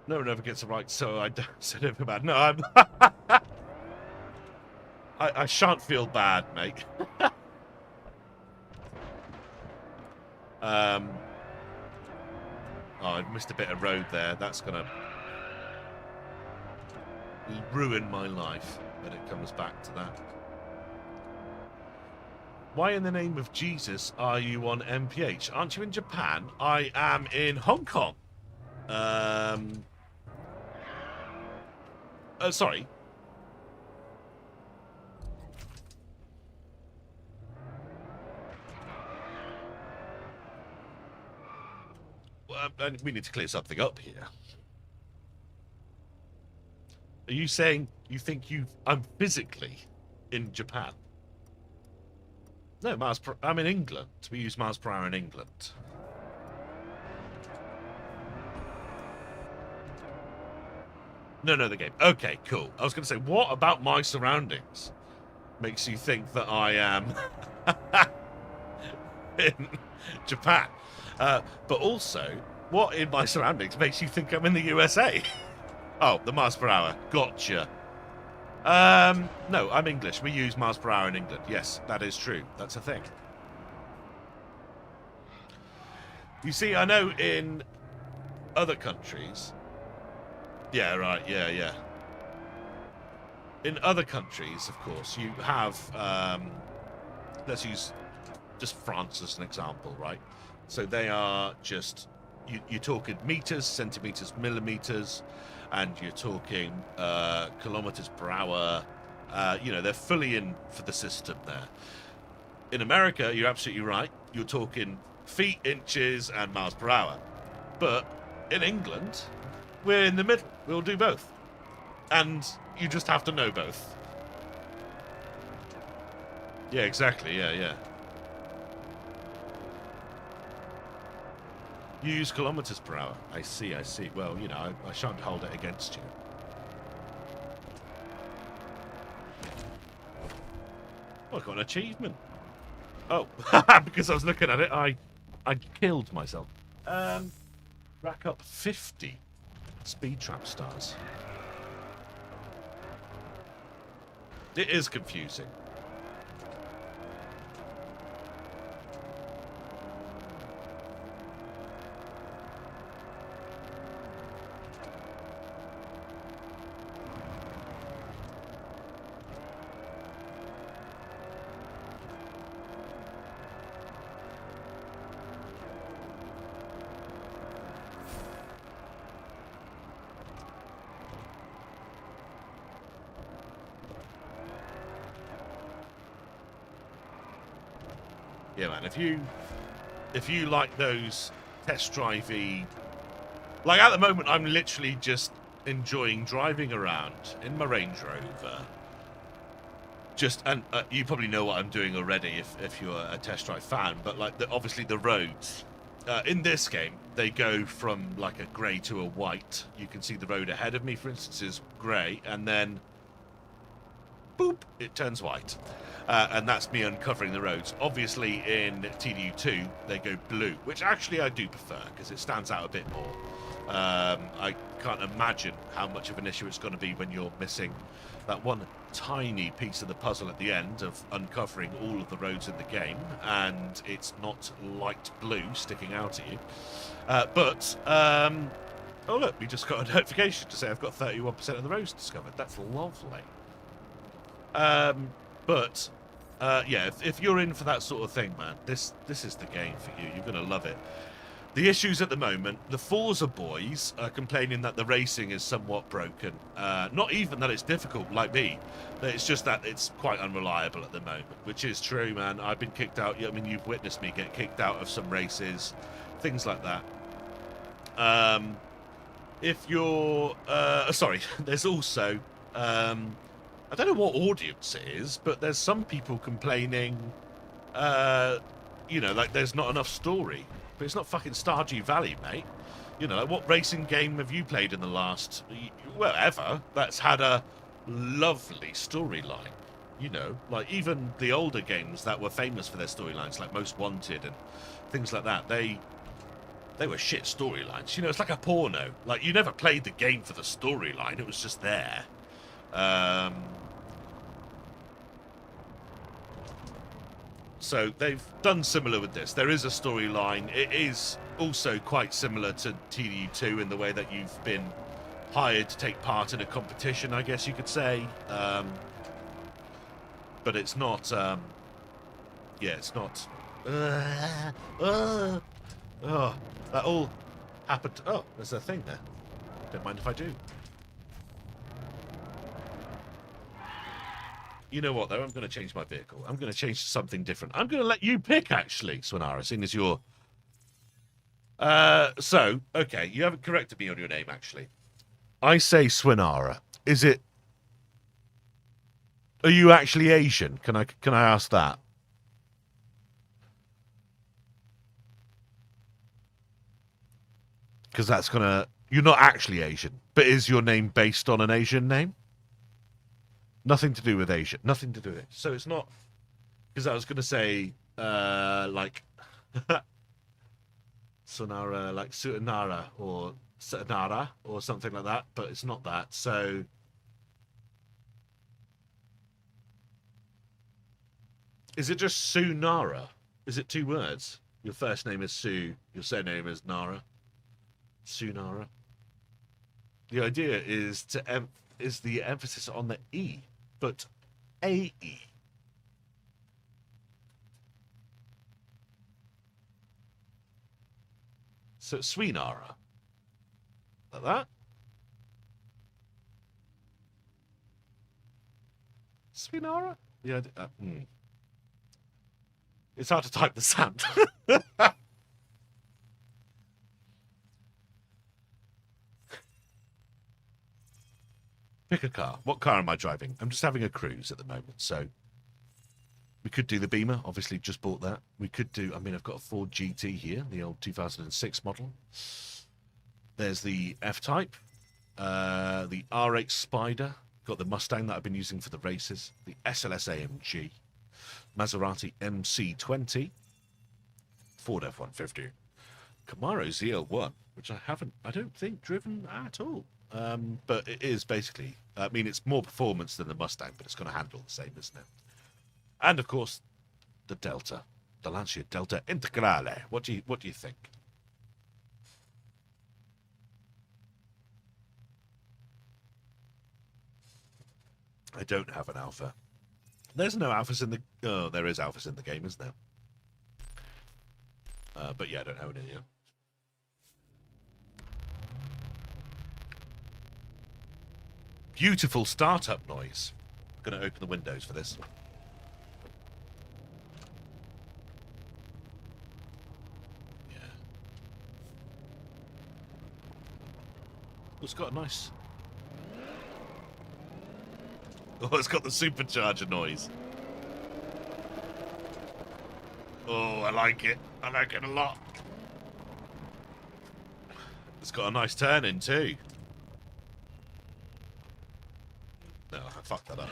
No one ever gets it right, so I don't say anything bad. No, I'm... I shan't feel bad, mate. Oh, I missed a bit of road there. That's gonna ruin my life when it comes back to that. Why in the name of Jesus are you on MPH? Aren't you in Japan? I am in Hong Kong. Sorry. We need to clear something up here. Are you saying you think I'm physically in Japan? No, I'm in England. We use miles per hour in England. No, the game. Okay, cool. I was going to say, what about my surroundings makes you think that I am in Japan? But also, What in my surroundings makes you think I'm in the USA? Oh, the miles per hour. Gotcha. No, I'm English. We use miles per hour in England. Yes, that is true. That's a thing. You see, I know in other countries... Yeah, right, yeah. In other countries, of course, you have... let's use just France as an example, right? So they are just... You're talking meters, centimeters, millimeters, and you're talking kilometers per hour. They're fully in for the system there. In America, you're absolutely right. You're talking feet, inches, and miles per hour. But in England, we're in the middle. We'll do both. And you just have to know both. Yeah, exactly. Yeah. You use kilometers per hour. I see. Well, I shan't hold it against you. Oh, I got an achievement. Oh, because I was looking at it, I killed myself. Rack up 50 speed trap stars. It is confusing. Yeah, man. If you like those test drivey, like at the moment, I'm literally just enjoying driving around in my Range Rover. And you probably know what I'm doing already if you're a test drive fan. But like, obviously the roads in this game, they go from like a grey to a white. You can see the road ahead of me, for instance, is grey, and then boop, it turns white. And that's me uncovering the roads. Obviously, in TDU2, they go blue, which actually I do prefer, because it stands out a bit more. I can't imagine how much of an issue it's going to be when you're missing that one tiny piece of the puzzle at the end of uncovering all of the roads in the game, and it's not light blue sticking out at you. Oh look, we just got a notification to say I've got 31% of the roads discovered. That's lovely. If you're in for that sort of thing, man, this is the game for you. You're going to love it. The issues at the moment, the Forza boys are complaining that the racing is somewhat broken. Not even that it's difficult, like me. It's just that it's quite unreliable at the moment, which is true, man. I've been kicked out. I mean, you've witnessed me get kicked out of some races, things like that. If you're... there's also... I don't know what audience it is, but there's some people complaining, like there's not enough story. But it's not fucking Stardew Valley, mate. Like what racing game have you played in the last, ever, that's had a lovely storyline? Like even the older games that were famous for their storylines, like Most Wanted and things like that, they were shit storylines. It's like a porno. Like, you never played the game for the storyline, it was just there. So they've done similar with this. There is a storyline. It is also quite similar to TDU2 in the way that you've been hired to take part in a competition, I guess you could say. But it's not... it's not... Oh, that all happened... Oh, there's a thing there. Don't mind if I do. You know what, though? I'm going to change my vehicle. I'm going to change to something different. I'm going to let you pick, actually, Swinara, seeing as you're... okay, you haven't corrected me on your name, actually. I say Swinara. Is it... Are you actually Asian? Can I ask that? Because that's going to... You're not actually Asian, but is your name based on an Asian name? Nothing to do with Asia. Nothing to do with it. So it's not... Because I was going to say, like... Sonara, like Sutanara or Satanara or something like that, but it's not that. So is it just Sunara? Is it 2 words? Your first name is Sue, your surname is Nara. Sunara. The idea is to is the emphasis on the E, but A-E. So Swinara. Like that. Swinara? Yeah. It's hard to type the sound. Pick a car. What car am I driving? I'm just having a cruise at the moment, so we could do the Beamer. Obviously, just bought that. We could do. I mean, I've got a Ford GT here, the old 2006 model. There's the F-Type, the R8 Spider. Got the Mustang that I've been using for the races. The SLS AMG, Maserati MC20, Ford F-150, Camaro ZL1, which I don't think driven at all. But it is basically, I mean, it's more performance than the Mustang, but it's going to handle the same, isn't it? And of course, the Delta, the Lancia Delta Integrale. What do you think? I don't have an Alpha. There's no Alphas in the. Oh, there is Alphas in the game, isn't there? But yeah, I don't have any yet. Beautiful startup noise. I'm going to open the windows for this. Yeah. Oh, it's got a nice. Oh, it's got the supercharger noise. Oh, I like it. I like it a lot. It's got a nice turn in too. No, I fucked that up.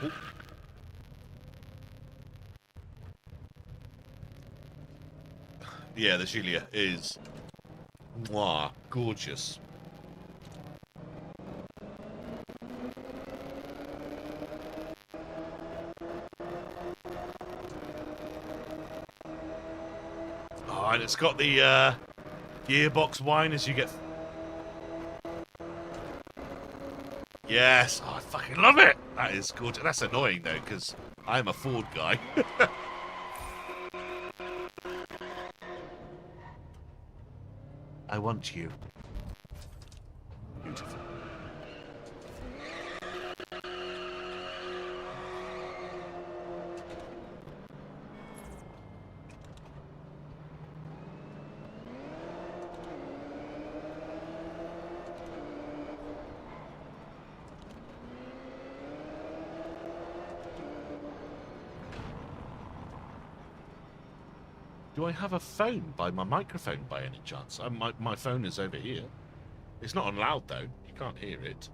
Ooh. Yeah, the Giulia is mwah, gorgeous. Oh, and it's got the gearbox whine as you get. Yes, oh, I fucking love it. That is gorgeous. That's annoying though, because I'm a Ford guy. I want you. Beautiful. Do I have a phone by my microphone by any chance? My phone is over here. It's not on loud though. You can't hear it.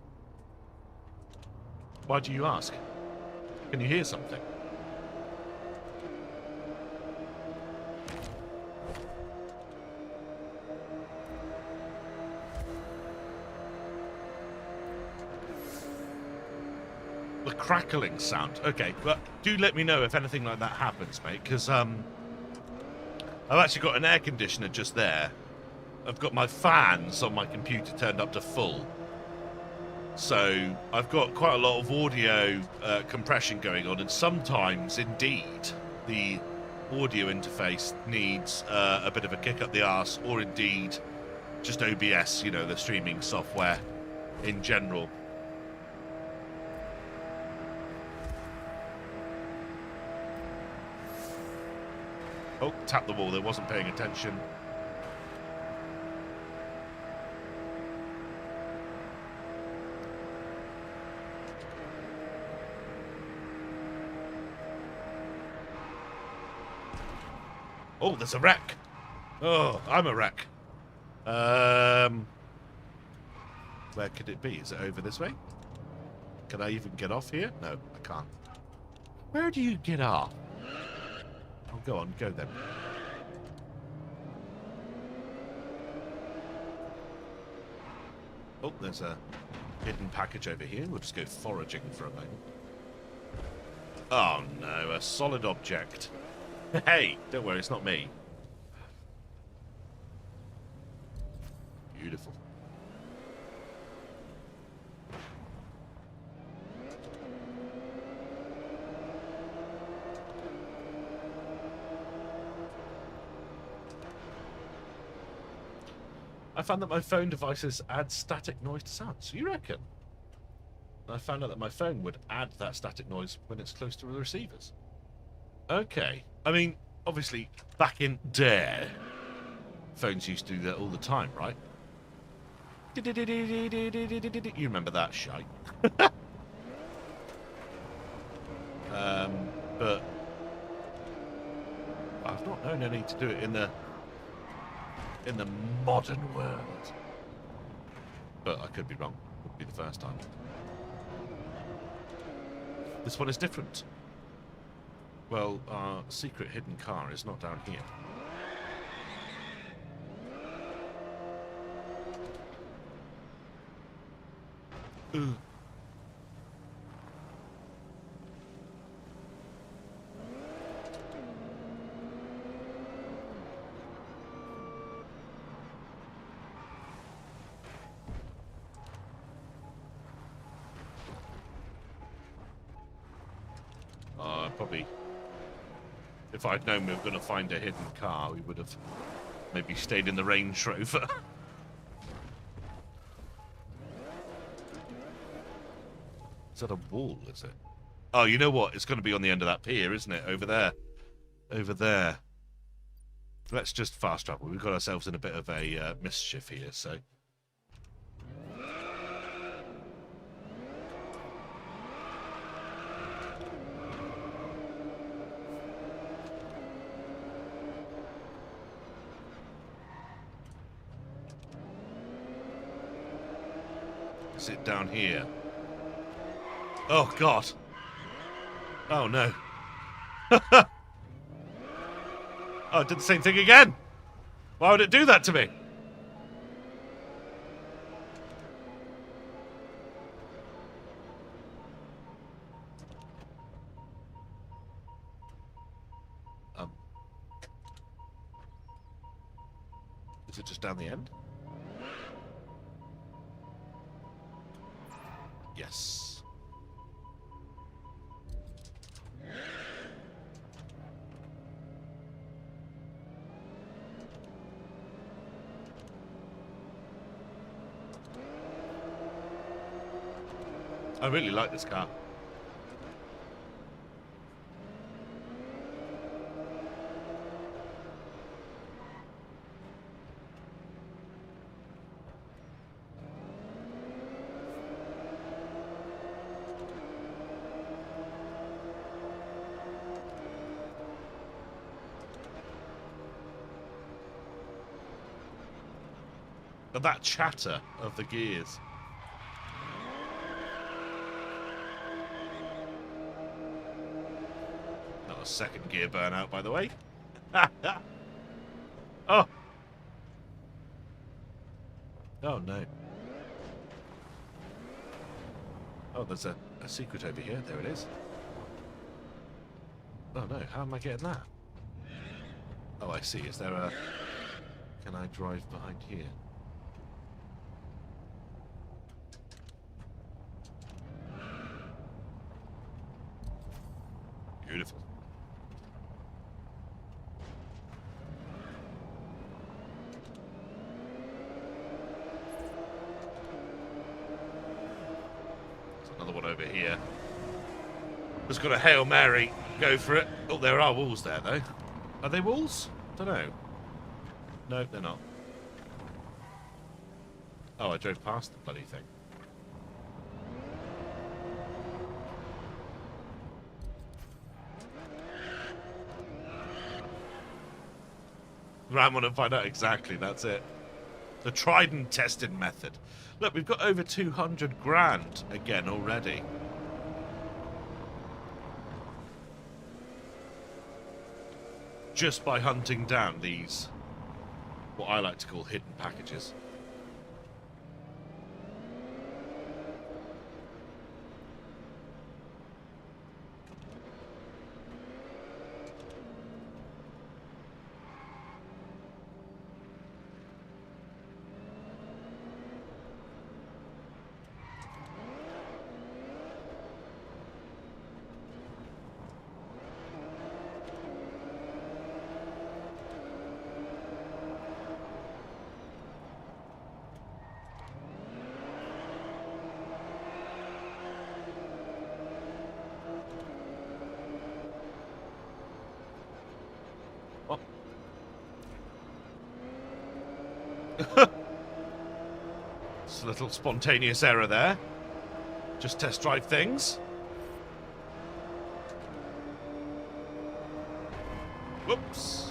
Why do you ask? Can you hear something? The crackling sound. Okay, but do let me know if anything like that happens, mate, because I've actually got an air conditioner just there. I've got my fans on my computer turned up to full. So I've got quite a lot of audio compression going on, and sometimes, indeed, the audio interface needs a bit of a kick up the arse, or indeed, just OBS, you know, the streaming software in general. Oh, tap the wall. There wasn't paying attention. Oh, there's a wreck. Oh, I'm a wreck. Where could it be? Is it over this way? Can I even get off here? No, I can't. Where do you get off? Oh, go on, go then. Oh, there's a hidden package over here. We'll just go foraging for a moment. Oh no, a solid object. Hey, don't worry, it's not me. Beautiful. I found that my phone devices add static noise to sounds. You reckon? I found out that my phone would add that static noise when it's close to the receivers. Okay. I mean, obviously, back in day, phones used to do that all the time, right? You remember that shite. But I've not known any to do it in the modern world. But I could be wrong. Would be the first time. This one is different. Well, our secret hidden car is not down here. Ooh. Probably, if I'd known we were going to find a hidden car, we would have maybe stayed in the Range Rover. Is that a wall, is it? Oh, you know what? It's going to be on the end of that pier, isn't it? Over there. Over there. Let's just fast travel. We've got ourselves in a bit of a mischief here, so... Is it down here? Oh, God. Oh, no. Oh, it did the same thing again. Why would it do that to me? Is it just down the end? Yes. I really like this car. And that chatter of the gears. Not a second gear burnout, by the way. Oh. Oh, no. Oh, there's a secret over here. There it is. Oh, no. How am I getting that? Oh, I see. Is there a... Can I drive behind here? Beautiful. There's another one over here. Just got a Hail Mary. Go for it. Oh, there are walls there, though. Are they walls? Don't know. No, they're not. Oh, I drove past the bloody thing. Ram want to find out exactly, that's it. The tried and tested method. Look, we've got over 200 grand again already. Just by hunting down these, what I like to call hidden packages. Just a little spontaneous error there. Just test drive things. Whoops.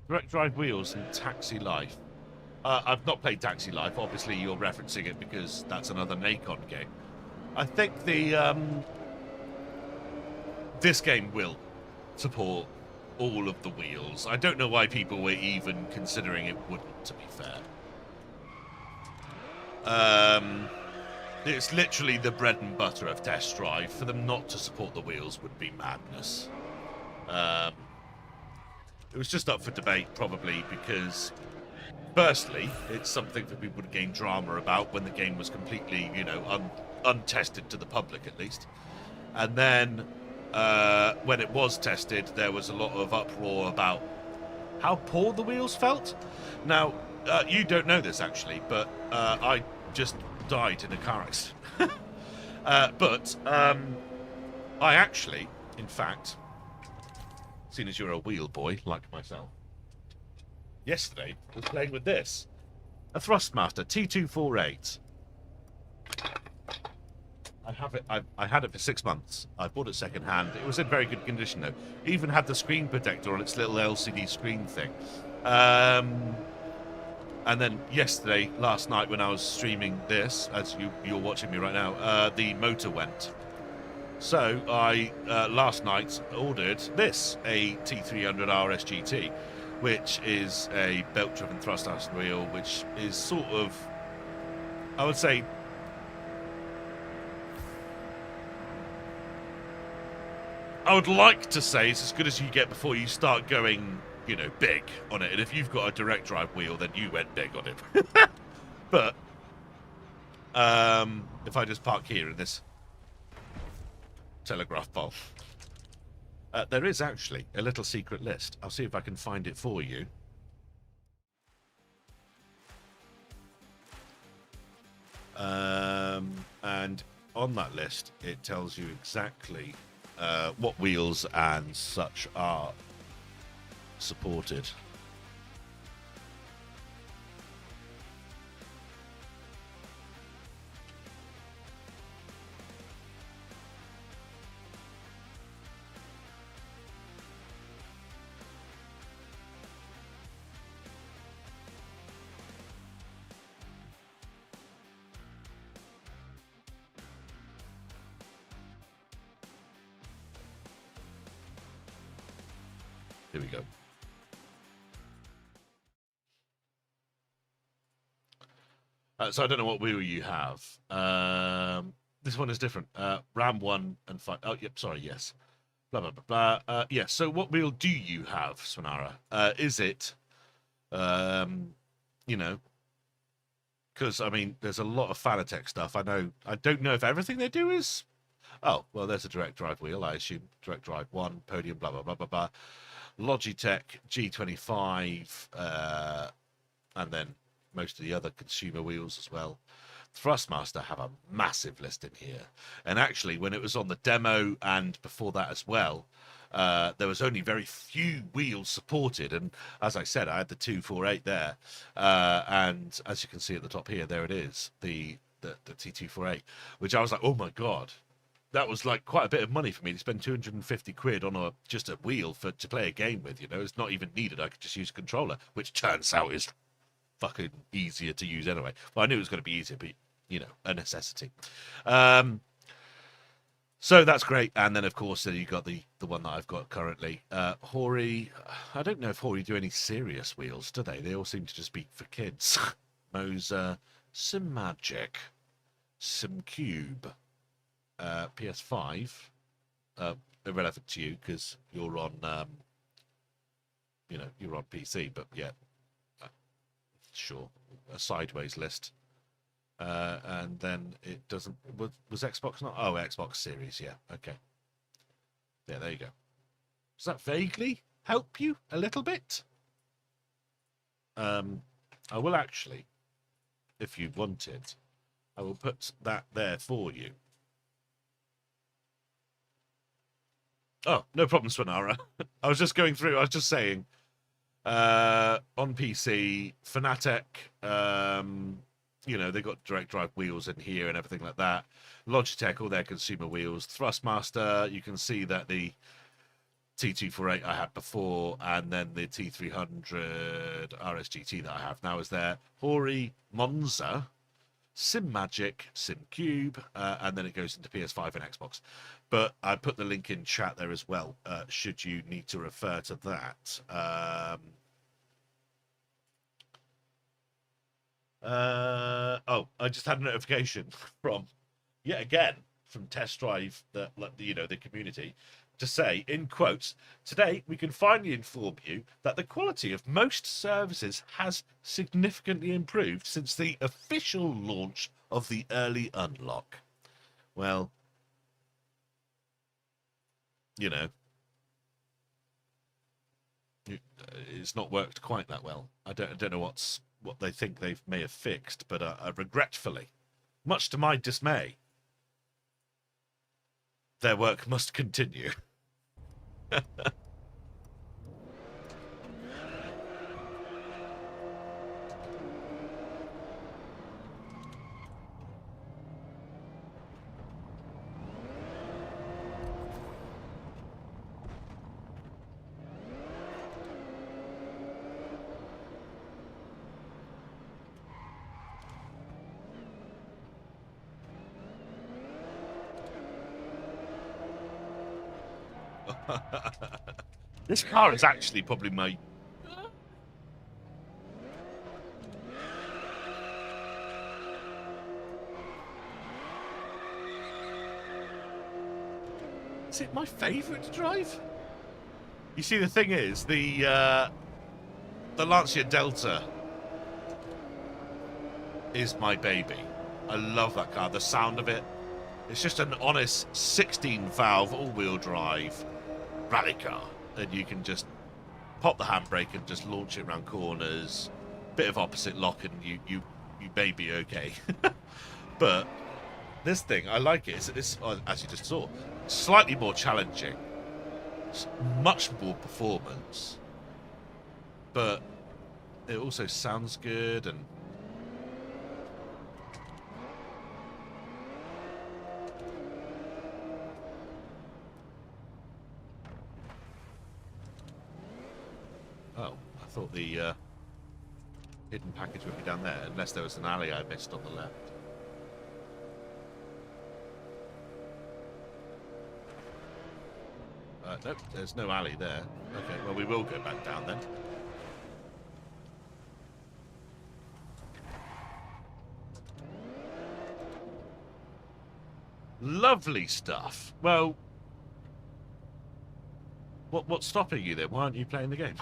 Direct Drive Wheels and Taxi Life. I've not played Taxi Life. Obviously, you're referencing it because that's another Nacon game. I think the this game will support all of the wheels. I don't know why people were even considering it wouldn't, to be fair. It's literally the bread and butter of Test Drive. For them not to support the wheels would be madness. It was just up for debate, probably, because, firstly, it's something for people to gain drama about when the game was completely, you know, untested to the public, at least. And then, when it was tested, there was a lot of uproar about how poor the wheels felt. Now, you don't know this, actually, but I just died in a car accident. But I actually, in fact... Seeing as you're a wheel boy, like myself, yesterday was playing with this. A Thrustmaster T248. I have it. I had it for 6 months. I bought it second hand. It was in very good condition, though. Even had the screen protector on its little LCD screen thing. And then yesterday, last night, when I was streaming this, as you're watching me right now, the motor went. So I, last night, ordered this, a T300 RSGT, which is a belt-driven thrust-house wheel, which is sort of, I would say, I would like to say it's as good as you get before you start going, you know, big on it. And if you've got a direct drive wheel, then you went big on it. But, if I just park here in this telegraph pole. There is actually a little secret list. I'll see if I can find it for you. And on that list, it tells you exactly what wheels and such are supported. Here we go. So I don't know what wheel you have. This one is different. Ram 1 and 5. Oh, yep, sorry, yes. Blah, blah, blah, blah. Yes, so what wheel do you have, Swanara? Is it, you know, because, I mean, there's a lot of Fanatec stuff. I don't know if everything they do is... Oh, well, there's a direct drive wheel, I assume. Direct drive 1, podium, blah, blah, blah, blah, blah. Logitech G25, and then most of the other consumer wheels as well. Thrustmaster have a massive list in here. And actually, when it was on the demo and before that as well, there was only very few wheels supported. And as I said, I had the 248 there. And as you can see at the top here, there it is, the T248, which I was like, oh my God. That was like quite a bit of money for me to spend 250 quid on just a wheel to play a game with, you know. It's not even needed. I could just use a controller, which turns out is fucking easier to use anyway. Well, I knew it was going to be easier, but, you know, a necessity. So that's great. And then, of course, you got the one that I've got currently. Hori, I don't know if Hori do any serious wheels, do they? They all seem to just be for kids. Moser, Simagic, Simcube. PS5, irrelevant to you because you're on you know, you're on PC, but yeah, sure, a sideways list. And then it doesn't. Was Xbox not? Oh, Xbox Series. Yeah. Okay. Yeah, there you go. Does that vaguely help you a little bit? I will actually, if you want it, I will put that there for you. Oh, no problem, Swanara. I was just going through. I was just saying. On PC, Fanatec. You know, they got direct drive wheels in here and everything like that. Logitech, all their consumer wheels. Thrustmaster, you can see that the T248 I had before, and then the T300 RSGT that I have now is there. Hori, Monza, SimMagic, SimCube, and then it goes into PS5 and Xbox. But I put the link in chat there as well, should you need to refer to that. Oh, I just had a notification from, yet again, from Test Drive, the community, to say, in quotes, today we can finally inform you that the quality of most services has significantly improved since the official launch of the early unlock. Well, you know, it's not worked quite that well. I don't know what they think they may have fixed, but regretfully, much to my dismay, their work must continue. This car is actually probably my... Is it my favourite to drive? You see, the thing is, the Lancia Delta is my baby. I love that car, the sound of it. It's just an honest 16-valve all-wheel drive rally car, and you can just pop the handbrake and just launch it around corners. Bit of opposite lock, and you may be okay. But this thing, I like it. It's as you just saw, slightly more challenging, much more performance, but it also sounds good. And oh, I thought the hidden package would be down there, unless there was an alley I missed on the left. Nope, there's no alley there. Okay, well, we will go back down then. Lovely stuff. Well, what's stopping you then? Why aren't you playing the game?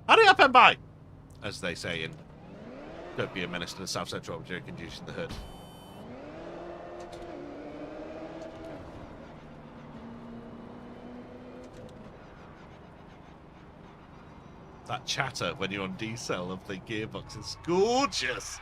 Hurry up and buy! As they say in Don't Be a Menace to the South Central Object Inducing the Hood. That chatter when you're on D-cell of the gearbox is gorgeous.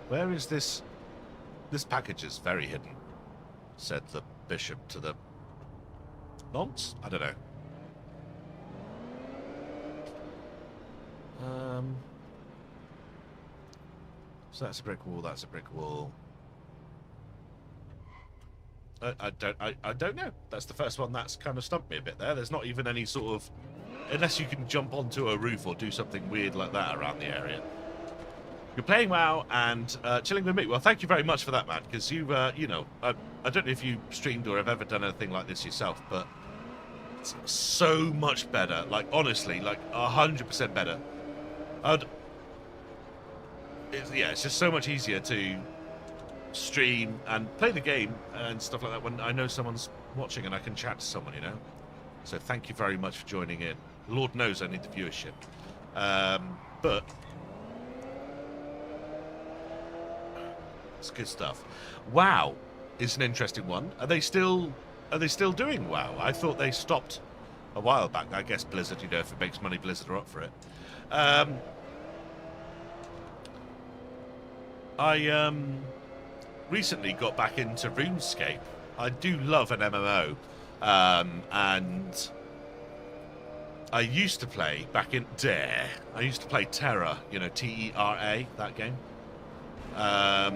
Where is this? This package is very hidden, said the bishop to the nonce? I don't know. So that's a brick wall, that's a brick wall. I don't know. That's the first one that's kind of stumped me a bit there. There's not even any sort of... Unless you can jump onto a roof or do something weird like that around the area. You're playing WoW and chilling with me. Well, thank you very much for that, man. Because you know, I don't know if you streamed or have ever done anything like this yourself, but it's so much better. Like honestly, like 100% better. It's just so much easier to stream and play the game and stuff like that when I know someone's watching and I can chat to someone, you know. So thank you very much for joining in. Lord knows I need the viewership, but it's good stuff. WoW is an interesting one. Are they still doing WoW? I thought they stopped a while back. I guess Blizzard, you know, if it makes money, Blizzard are up for it. I recently got back into RuneScape. I do love an MMO, and I used to play back in Dare. I used to play Terra, you know, T-E-R-A, that game. I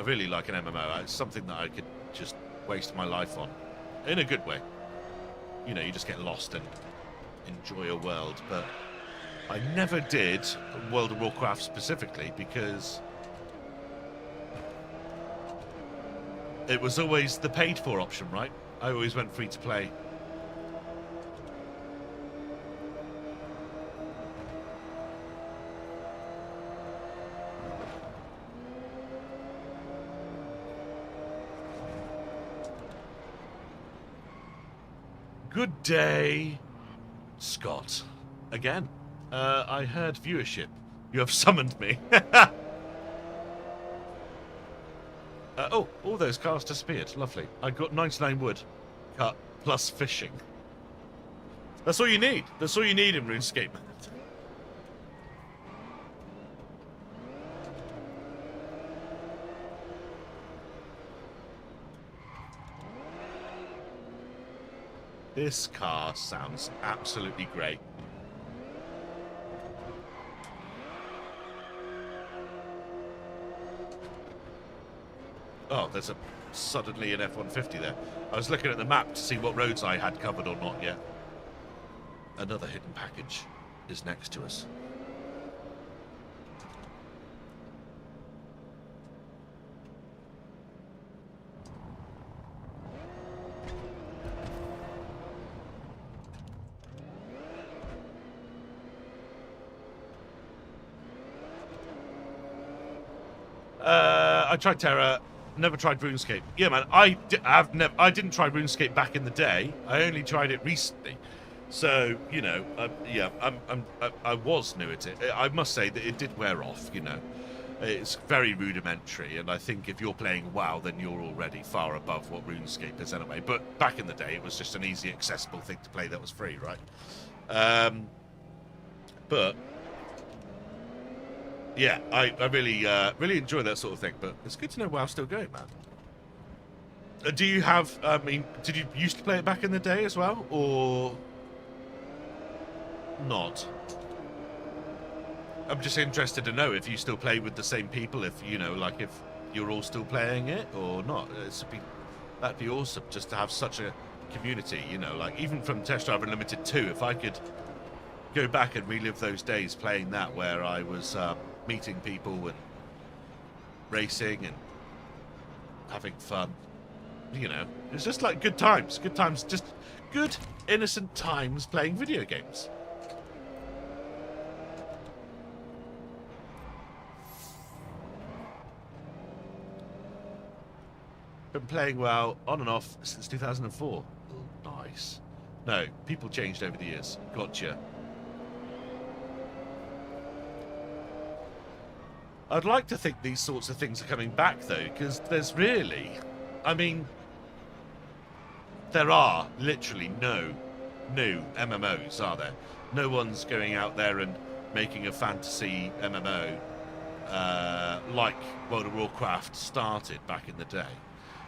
really like an MMO. It's something that I could just waste my life on, in a good way. You know, you just get lost and enjoy a world. But I never did World of Warcraft specifically because it was always the paid-for option, right? I always went free to play. Good day, Scott. Again, I heard viewership. You have summoned me. Oh, all those cars disappeared. Lovely. I got 99 wood cut plus fishing. That's all you need. That's all you need in RuneScape. This car sounds absolutely great. Oh, there's suddenly an F-150 there. I was looking at the map to see what roads I had covered or not yet. Another hidden package is next to us. I tried Terra, never tried RuneScape. Yeah, man, I didn't try RuneScape back in the day. I only tried it recently. So, you know, yeah, I was new at it. I must say that it did wear off, you know. It's very rudimentary, and I think if you're playing WoW, then you're already far above what RuneScape is anyway. But back in the day, it was just an easy, accessible thing to play that was free, right? But yeah, I really enjoy that sort of thing. But it's good to know WoW's still going, man. Do you have? I mean, did you used to play it back in the day as well, or not? I'm just interested to know if you still play with the same people, if you know, like if you're all still playing it or not. That'd be awesome just to have such a community, you know, like even from Test Drive Unlimited 2, if I could go back and relive those days playing that, where I was meeting people and racing and having fun, you know, it's just like good times, just good innocent times playing video games. Been playing WoW on and off since 2004. Oh, nice. No, people changed over the years. Gotcha. I'd like to think these sorts of things are coming back, though, because there's really... I mean, there are literally no new MMOs, are there? No one's going out there and making a fantasy MMO like World of Warcraft started back in the day.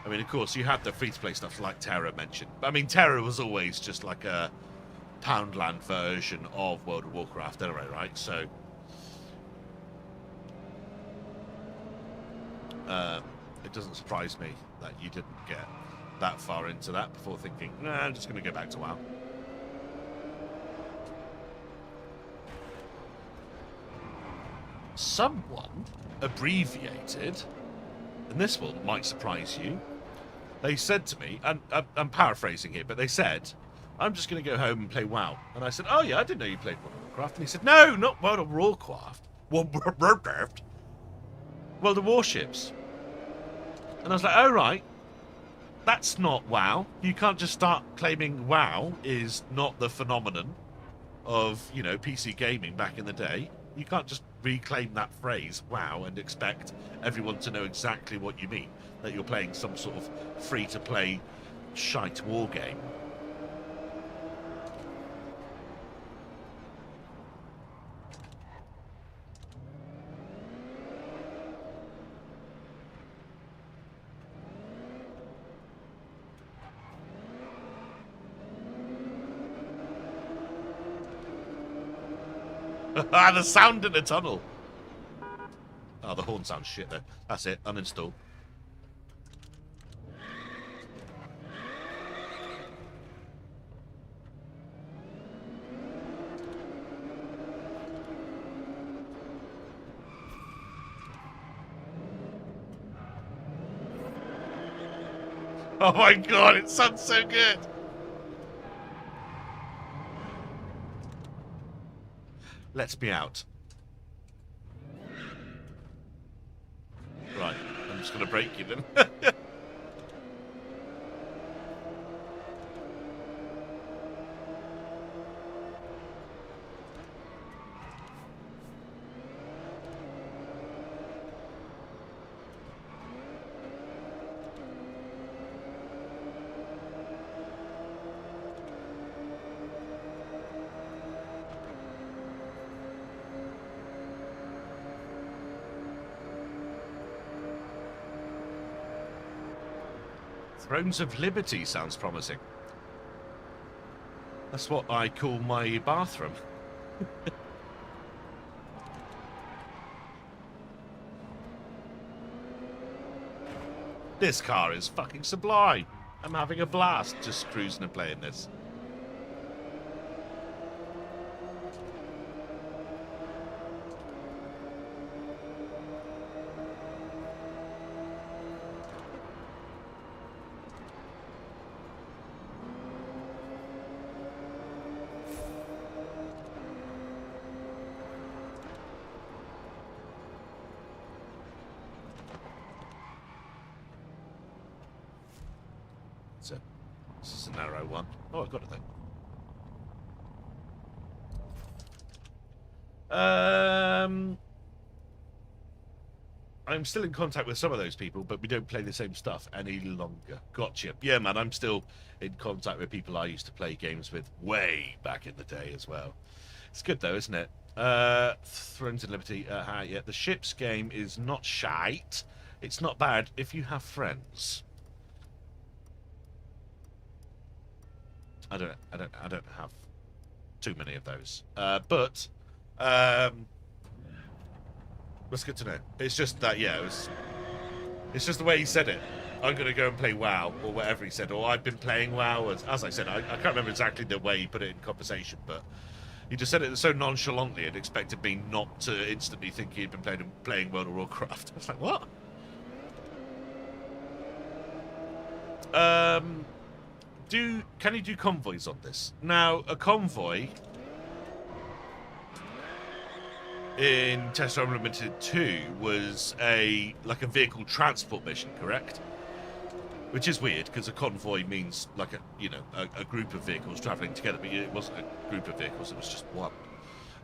I mean, of course, you had the free-to-play stuff like Terra mentioned. I mean, Terra was always just like a Poundland version of World of Warcraft anyway, right? So... it doesn't surprise me that you didn't get that far into that before thinking, nah, I'm just going to go back to WoW. someone abbreviated, and this one might surprise you. They said to me, and I'm paraphrasing here, but they said, I'm just going to go home and play WoW. And I said, oh yeah, I didn't know you played World of Warcraft. And he said, no, not World of Warcraft. World of Warships. And I was like, oh right, that's not WoW. You can't just start claiming WoW is not the phenomenon of, you know, PC gaming back in the day. You can't just reclaim that phrase, WoW, and expect everyone to know exactly what you mean. That you're playing some sort of free-to-play shite war game. The sound in the tunnel. Oh, the horn sounds shit though. That's it. Uninstall. Oh my god, it sounds so good. Let's be out. Right, I'm just going to break you then. Thrones of Liberty sounds promising. That's what I call my bathroom. This car is fucking sublime. I'm having a blast just cruising and playing this. This is a narrow one. Oh, I got it then. I'm still in contact with some of those people, but we don't play the same stuff any longer. Gotcha. Yeah, man, I'm still in contact with people I used to play games with way back in the day as well. It's good though, isn't it? Thrones of Liberty. Yeah, the ships game is not shite. It's not bad if you have friends. I don't have too many of those. But that's good to know. It's just that, yeah, it's just the way he said it. I'm going to go and play WoW, or whatever he said, or I've been playing WoW. As I said, I can't remember exactly the way he put it in conversation, but he just said it so nonchalantly and expected me not to instantly think he'd been playing World of Warcraft. I was like, what? Can you do convoys on this? Now, a convoy in Tesla Unlimited 2 was like a vehicle transport mission, correct? Which is weird because a convoy means like a group of vehicles traveling together, but it wasn't a group of vehicles; it was just one.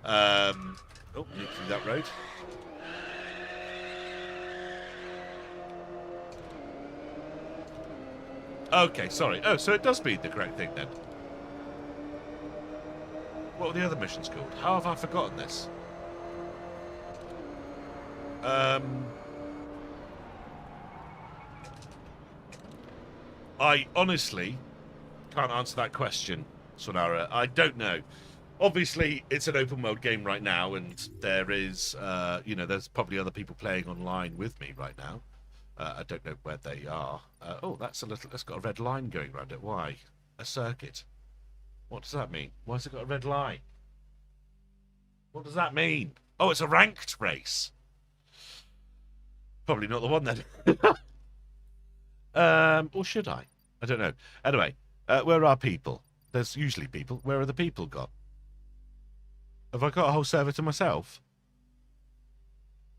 Oh, you through that road. Okay, sorry. Oh, so it does mean the correct thing then. What were the other missions called? How have I forgotten this? I honestly can't answer that question, Sonara. I don't know. Obviously, it's an open world game right now, and there is, there's probably other people playing online with me right now. I don't know where they are. Oh, that's got a red line going around it. Why? A circuit. What does that mean? Why's it got a red line? What does that mean? Oh, it's a ranked race. Probably not the one then. Or should I? I don't know. Anyway, where are people? There's usually people. Where are the people gone? Have I got a whole server to myself?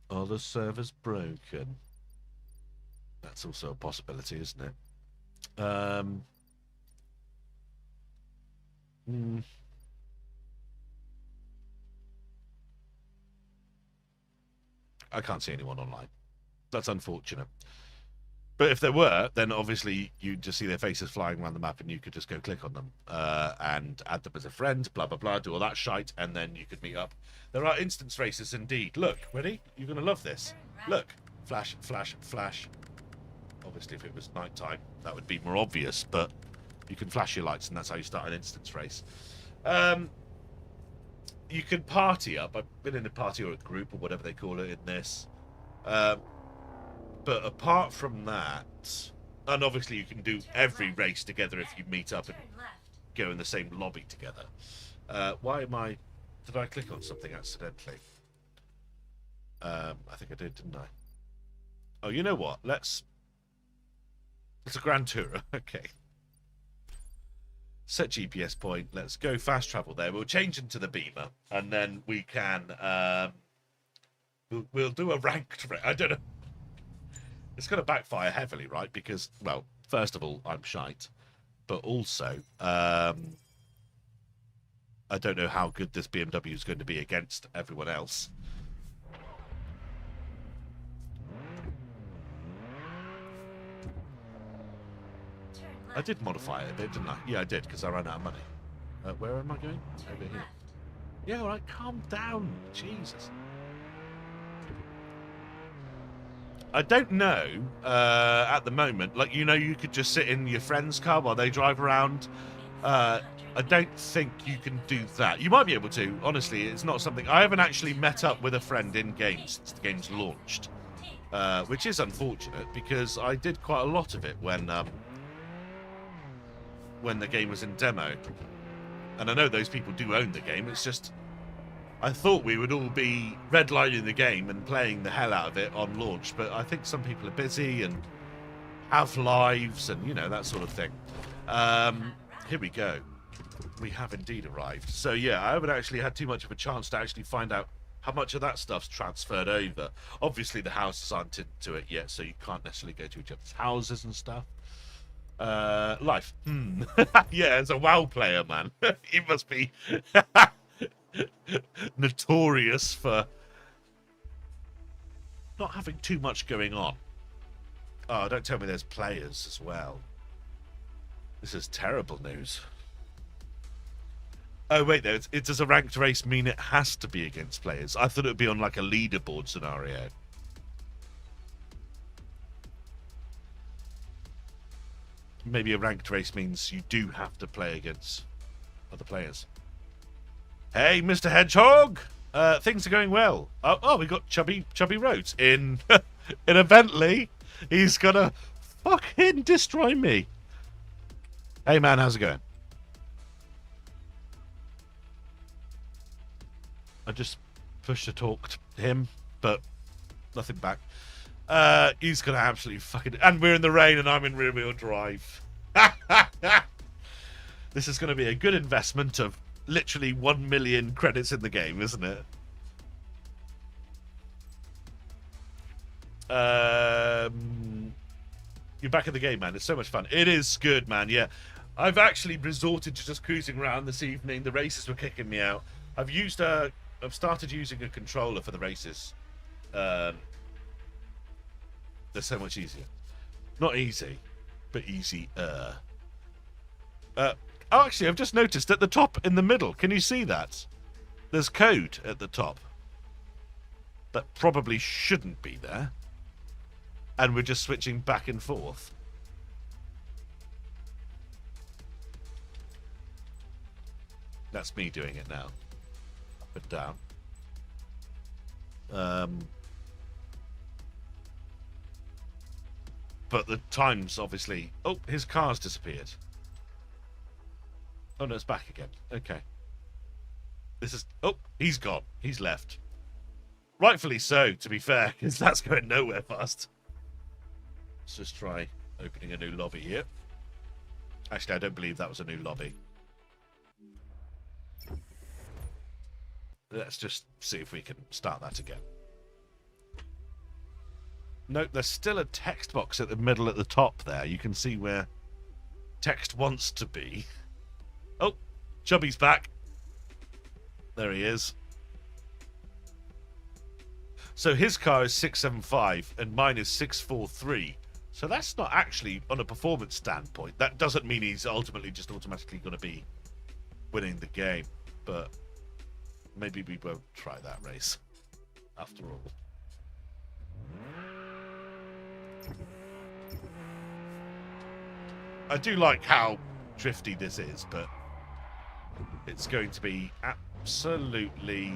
Oh, the server's broken. That's also a possibility, isn't it? I can't see anyone online. That's unfortunate. But if there were, then obviously you'd just see their faces flying around the map and you could just go click on them and add them as a friend, blah, blah, blah, do all that shite, and then you could meet up. There are instance races indeed. Look, ready? You're going to love this. Look. Flash, flash, flash. Obviously, if it was nighttime, that would be more obvious, but you can flash your lights and that's how you start an instance race. You can party up. I've been in a party or a group or whatever they call it in this. But apart from that, and obviously you can do every race together if you meet up and go in the same lobby together. Why am I... Did I click on something accidentally? I think I did, didn't I? Oh, you know what? It's a Grand Tourer. Okay. Set GPS point. Let's go fast travel there. We'll change into the Beamer, and then we can... We'll do a ranked race. I don't know. It's going to backfire heavily, right? Because, well, first of all, I'm shite. But also, I don't know how good this BMW is going to be against everyone else. I did modify it a bit, didn't I? Yeah, I did, because I ran out of money. Where am I going? Over here. Yeah, all right, calm down. Jesus. I don't know, at the moment, like, you know, you could just sit in your friend's car while they drive around. I don't think you can do that. You might be able to, honestly, it's not something... I haven't actually met up with a friend in-game since the game's launched, which is unfortunate, because I did quite a lot of it when the game was in demo. And I know those people do own the game, it's just... I thought we would all be redlining the game and playing the hell out of it on launch, but I think some people are busy and have lives and, you know, that sort of thing. Here we go. We have indeed arrived. So, yeah, I haven't actually had too much of a chance to actually find out how much of that stuff's transferred over. Obviously, the houses aren't into it yet, so you can't necessarily go to each other's houses and stuff. Life. Yeah, as a WoW player, man. He must be... notorious for not having too much going on. Oh, don't tell me there's players as well. This is terrible news. Oh, wait, though. Does a ranked race mean it has to be against players? I thought it would be on, like, a leaderboard scenario. Maybe a ranked race means you do have to play against other players. Hey, Mr. Hedgehog! Things are going well. Oh, we got Chubby Rhodes in in a Bentley. He's gonna fucking destroy me. Hey, man, how's it going? I just pushed to talk to him, but nothing back. He's gonna absolutely fucking... And we're in the rain and I'm in rear-wheel drive. This is gonna be a good investment of literally 1 million credits in the game, isn't it? You're back in the game, man. It's so much fun. It is good, man. Yeah, I've actually resorted to just cruising around this evening. The races were kicking me out. I've started using a controller for the races. They're so much easier. Not easy, but easier. Oh, actually, I've just noticed at the top in the middle. Can you see that? There's code at the top. That probably shouldn't be there. And we're just switching back and forth. That's me doing it now. Up and down. But the times, obviously... Oh, his car's disappeared. Oh, no, it's back again. Okay. This is... Oh, he's gone. He's left. Rightfully so, to be fair, because that's going nowhere fast. Let's just try opening a new lobby here. Actually, I don't believe that was a new lobby. Let's just see if we can start that again. Note, there's still a text box at the middle at the top there. You can see where text wants to be. Oh, Chubby's back. There he is. So his car is 675 and mine is 643. So that's not actually, on a performance standpoint, that doesn't mean he's ultimately just automatically going to be winning the game. But maybe we won't try that race after all. I do like how drifty this is, but it's going to be absolutely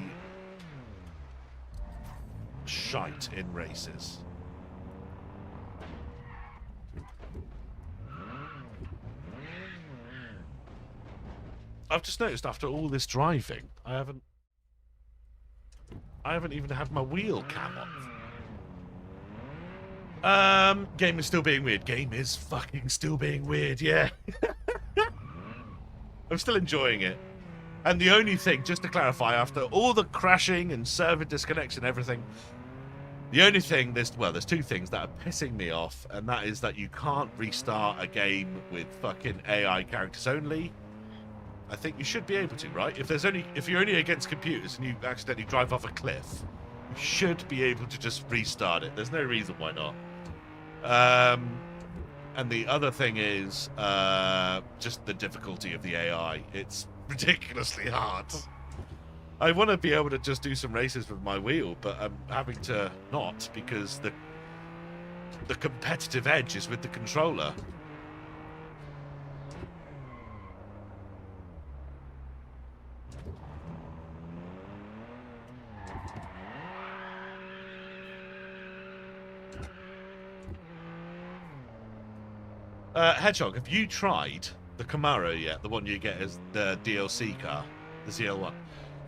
shite in races. I've just noticed after all this driving, I haven't even had my wheel cam on. Game is still being weird. Game is fucking still being weird, yeah. I'm still enjoying it. And the only thing, just to clarify, after all the crashing and server disconnects and everything, the only thing, there's two things that are pissing me off, and that is that you can't restart a game with fucking AI characters only. I think you should be able to, right? If you're only against computers and you accidentally drive off a cliff, you should be able to just restart it. There's no reason why not. And the other thing is just the difficulty of the AI. It's ridiculously hard. I want to be able to just do some races with my wheel, but I'm having to not because the competitive edge is with the controller. Hedgehog, have you tried the Camaro yet? The one you get as the DLC car, the ZL1.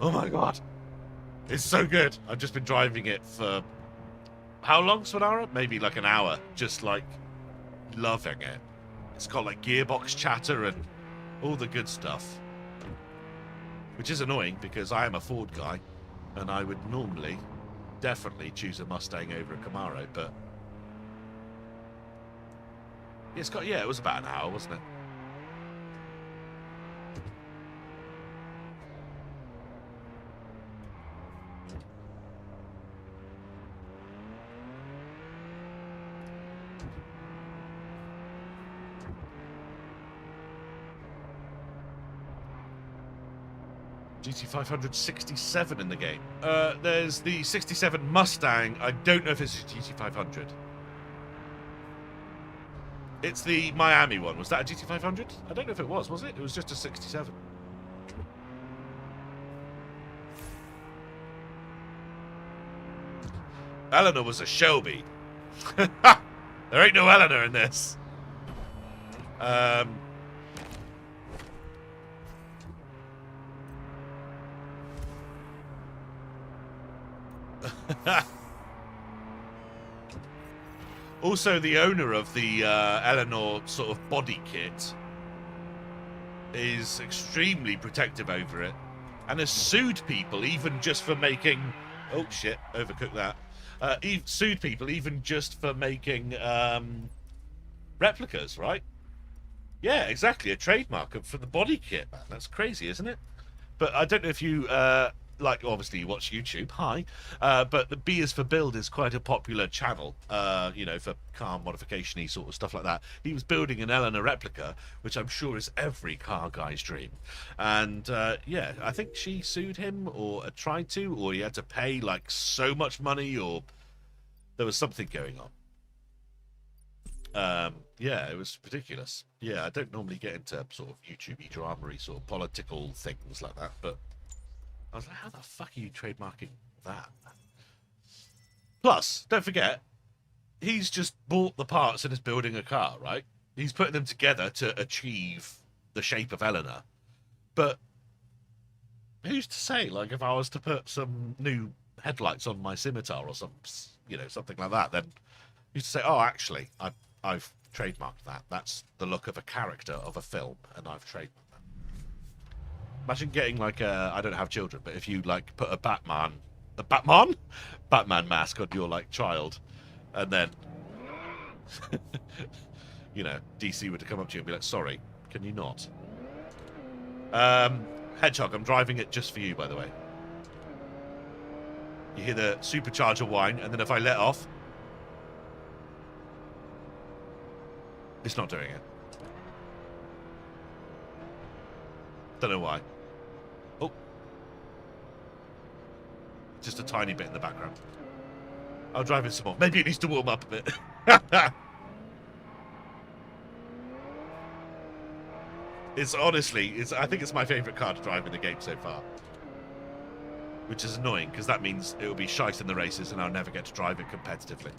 Oh my god, it's so good. I've just been driving it for how long, Swanara? Maybe like an hour, just like loving it. It's got like gearbox chatter and all the good stuff, which is annoying because I am a Ford guy and I would normally definitely choose a Mustang over a Camaro, but it's got, yeah, it was about an hour, wasn't it? GT500 67 in the game. There's the 67 Mustang. I don't know if it's a GT500. It's the Miami one. Was that a GT500? I don't know if it was it? It was just a 67. Eleanor was a Shelby. There ain't no Eleanor in this. Also, the owner of the Eleanor sort of body kit is extremely protective over it and has sued people even just for making... Oh, shit, overcooked that. Sued people even just for making replicas, right? Yeah, exactly, a trademark for the body kit, man. That's crazy, isn't it? But I don't know if you... like, obviously you watch YouTube, hi, but the B is for Build is quite a popular channel, you know, for car modification-y sort of stuff like that. He was building an Eleanor replica, which I'm sure is every car guy's dream. And, yeah, I think she sued him, or tried to, or he had to pay, like, so much money, or there was something going on. Yeah, it was ridiculous. Yeah, I don't normally get into sort of YouTube-y drama-y sort of political things like that, but I was like, how the fuck are you trademarking that? Plus, don't forget, he's just bought the parts and is building a car, right? He's putting them together to achieve the shape of Eleanor. But who's to say, like, if I was to put some new headlights on my scimitar or something like that, then you say, oh, actually, I've trademarked that. That's the look of a character of a film, and I've trademarked that. Imagine getting like I don't have children, but if you like put a Batman mask on your like child, and then DC were to come up to you and be like, sorry, can you not? Hedgehog, I'm driving it just for you, by the way. You hear the supercharger whine, and then if I let off, it's not doing it. Don't know why. Oh. Just a tiny bit in the background. I'll drive it some more. Maybe it needs to warm up a bit. I think it's my favourite car to drive in the game so far. Which is annoying, because that means it will be shite in the races and I'll never get to drive it competitively.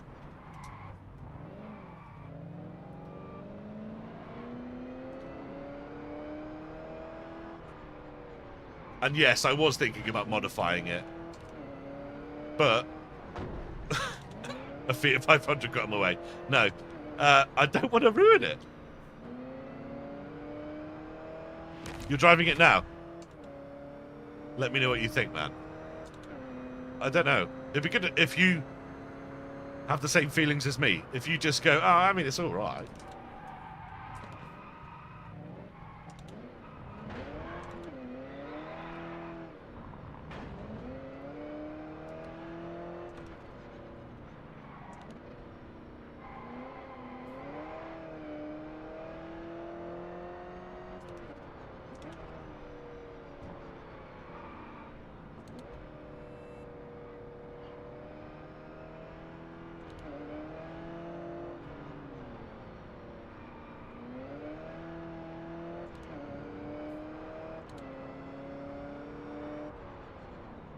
And yes, I was thinking about modifying it. But a Fiat 500 got in my way. No, I don't want to ruin it. You're driving it now? Let me know what you think, man. I don't know. It'd be good if you have the same feelings as me. If you just go, oh, I mean, it's all right.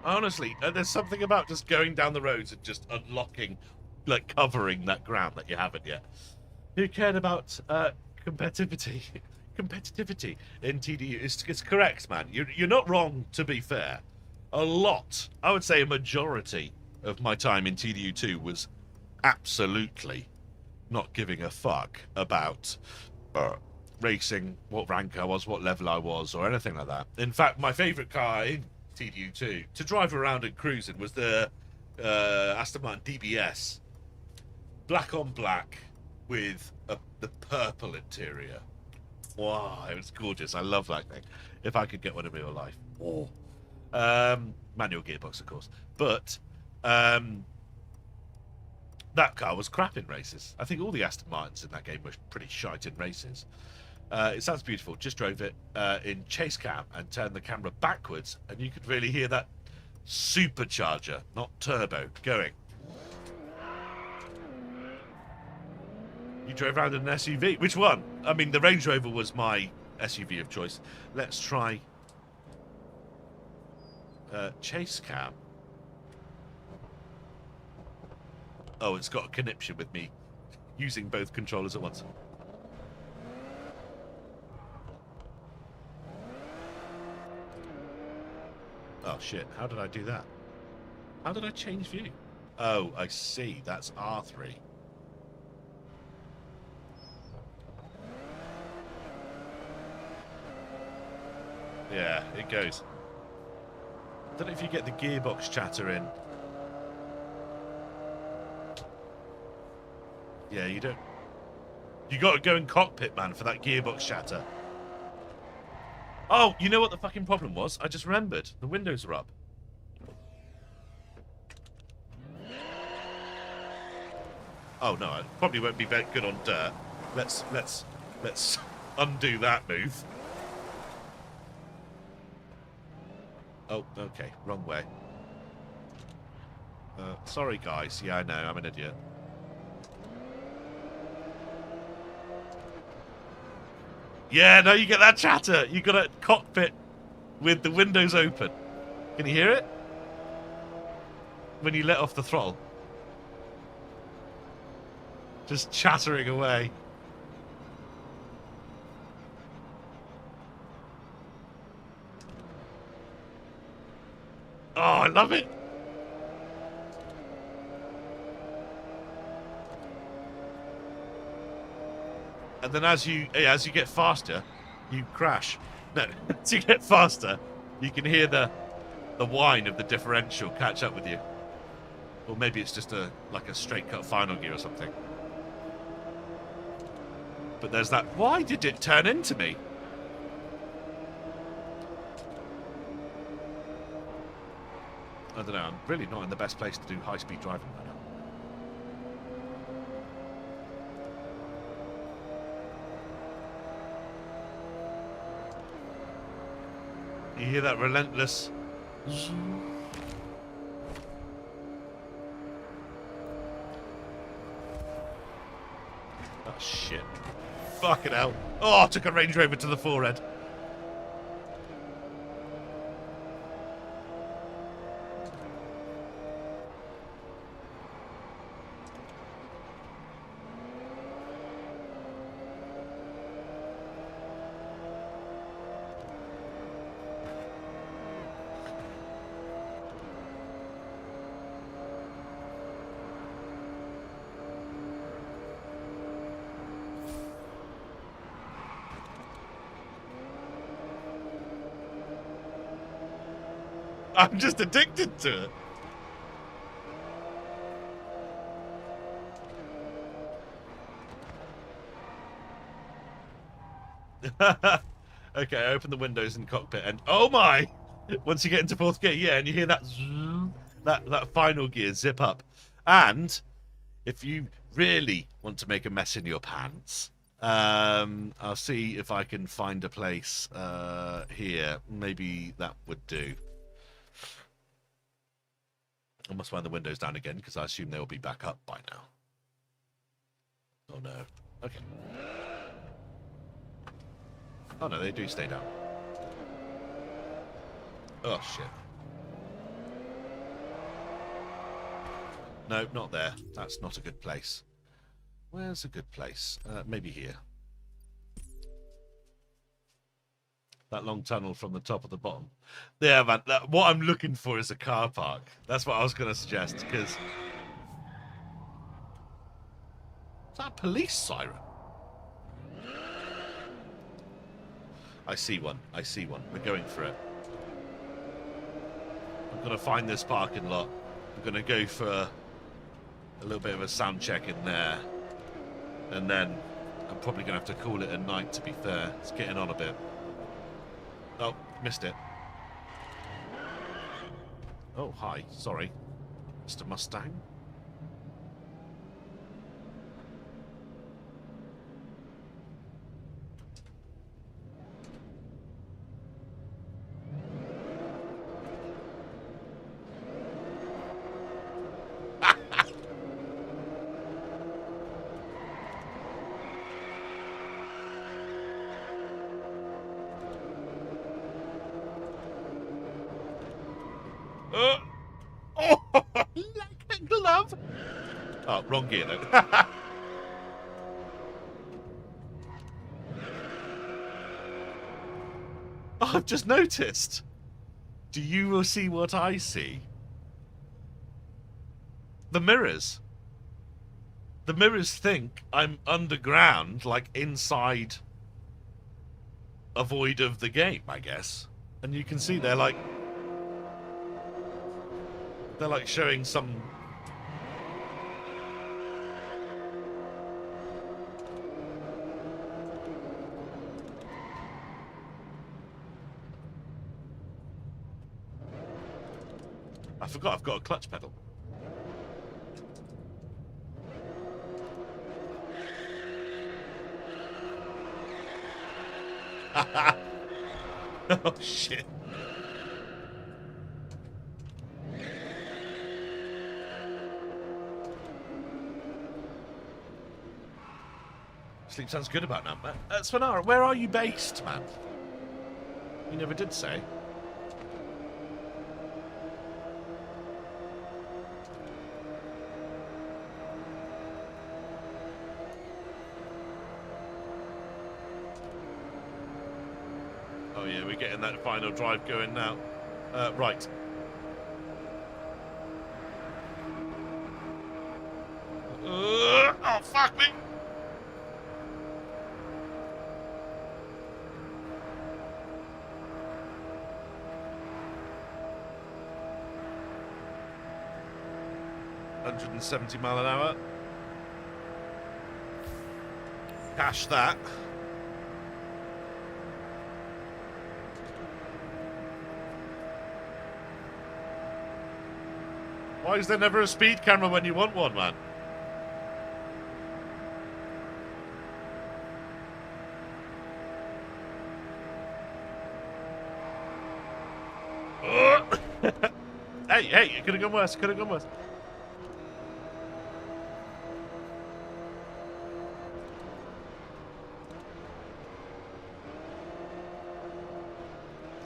Honestly, there's something about just going down the roads and just unlocking, like covering that ground that you haven't yet. Who cared about competitivity? Competitivity in TDU? It's correct, man. You're not wrong, to be fair. A lot, I would say a majority of my time in TDU 2 was absolutely not giving a fuck about racing, what rank I was, what level I was, or anything like that. In fact, my favourite car in TDU2 to drive around and cruising was the Aston Martin DBS, black on black with the purple interior. Wow, it was gorgeous. I love that thing. If I could get one in real life. Oh. Manual gearbox, of course, but that car was crap in races. I think all the Aston Martins in that game were pretty shite in races. It sounds beautiful. Just drove it in chase cam and turned the camera backwards, and you could really hear that supercharger, not turbo, going. You drove around in an SUV. Which one? I mean, the Range Rover was my SUV of choice. Let's try chase cam. Oh, it's got a conniption with me using both controllers at once. Oh shit, how did I do that? How did I change view? Oh, I see, that's R3. Yeah, it goes. I don't know if you get the gearbox chatter in. Yeah, you don't. You got to go in cockpit, man, for that gearbox chatter. Oh, you know what the fucking problem was? I just remembered. The windows are up. Oh no, it probably won't be very good on dirt. Let's undo that move. Oh, okay, wrong way. Sorry, guys. Yeah, I know, I'm an idiot. Yeah, no, you get that chatter. You got a cockpit with the windows open. Can you hear it? When you let off the throttle. Just chattering away. Oh, I love it. And then as you get faster, you crash. No, as you get faster, you can hear the whine of the differential catch up with you. Or maybe it's just like a straight cut final gear or something. But there's that. Why did it turn into me? I don't know. I'm really not in the best place to do high-speed driving right now. You hear that relentless... Oh, shit. Fucking hell. Oh, I took a Range Rover to the forehead. I'm just addicted to it. Okay, I open the windows in the cockpit and oh my! Once you get into fourth gear, yeah, and you hear that that final gear zip up. And if you really want to make a mess in your pants, I'll see if I can find a place here. Maybe that would do. I must wind the windows down again because I assume they'll be back up by now. Oh no. Okay. Oh no, they do stay down. Oh shit. No, not there. That's not a good place. Where's a good place? Maybe here. That long tunnel from the top of the bottom. Yeah, man. What I'm looking for is a car park. That's what I was going to suggest, because... Is that a police siren? I see one. I see one. We're going for it. I'm going to find this parking lot. I'm going to go for a little bit of a sound check in there. And then I'm probably going to have to call it a night, to be fair. It's getting on a bit. Oh, missed it. Oh, hi. Sorry. Mr. Mustang. Like glove. Oh, wrong gear though. Oh, I've just noticed. Do you see what I see? The mirrors. The mirrors think I'm underground, like inside a void of the game, I guess. And you can see they're like showing some... I forgot I've got a clutch pedal. Oh shit. Sleep sounds good about now, man. Svenara, where are you based, man? You never did say. Oh yeah, we're getting that final drive going now. Right. Oh, fuck me! 170 mile an hour. Cash that. Why is there never a speed camera when you want one, man? Hey, it could have gone worse, could have gone worse.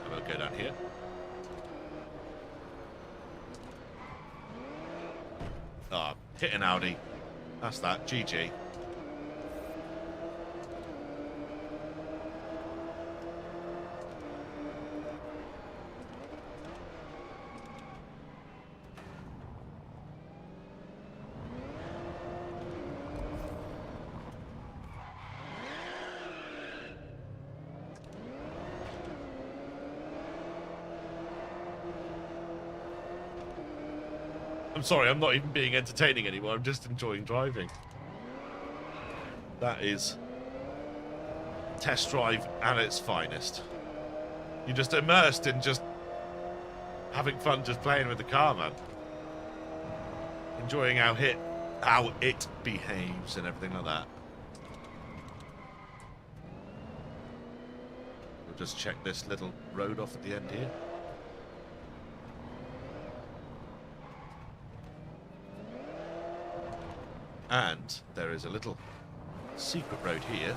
And we'll go down here. Ah, hit an Audi. That's that. GG. I'm sorry, I'm not even being entertaining anymore. I'm just enjoying driving. That is test drive at its finest. You're just immersed in just having fun just playing with the car, man. Enjoying how it behaves and everything like that. We'll just check this little road off at the end here. And there is a little secret road here.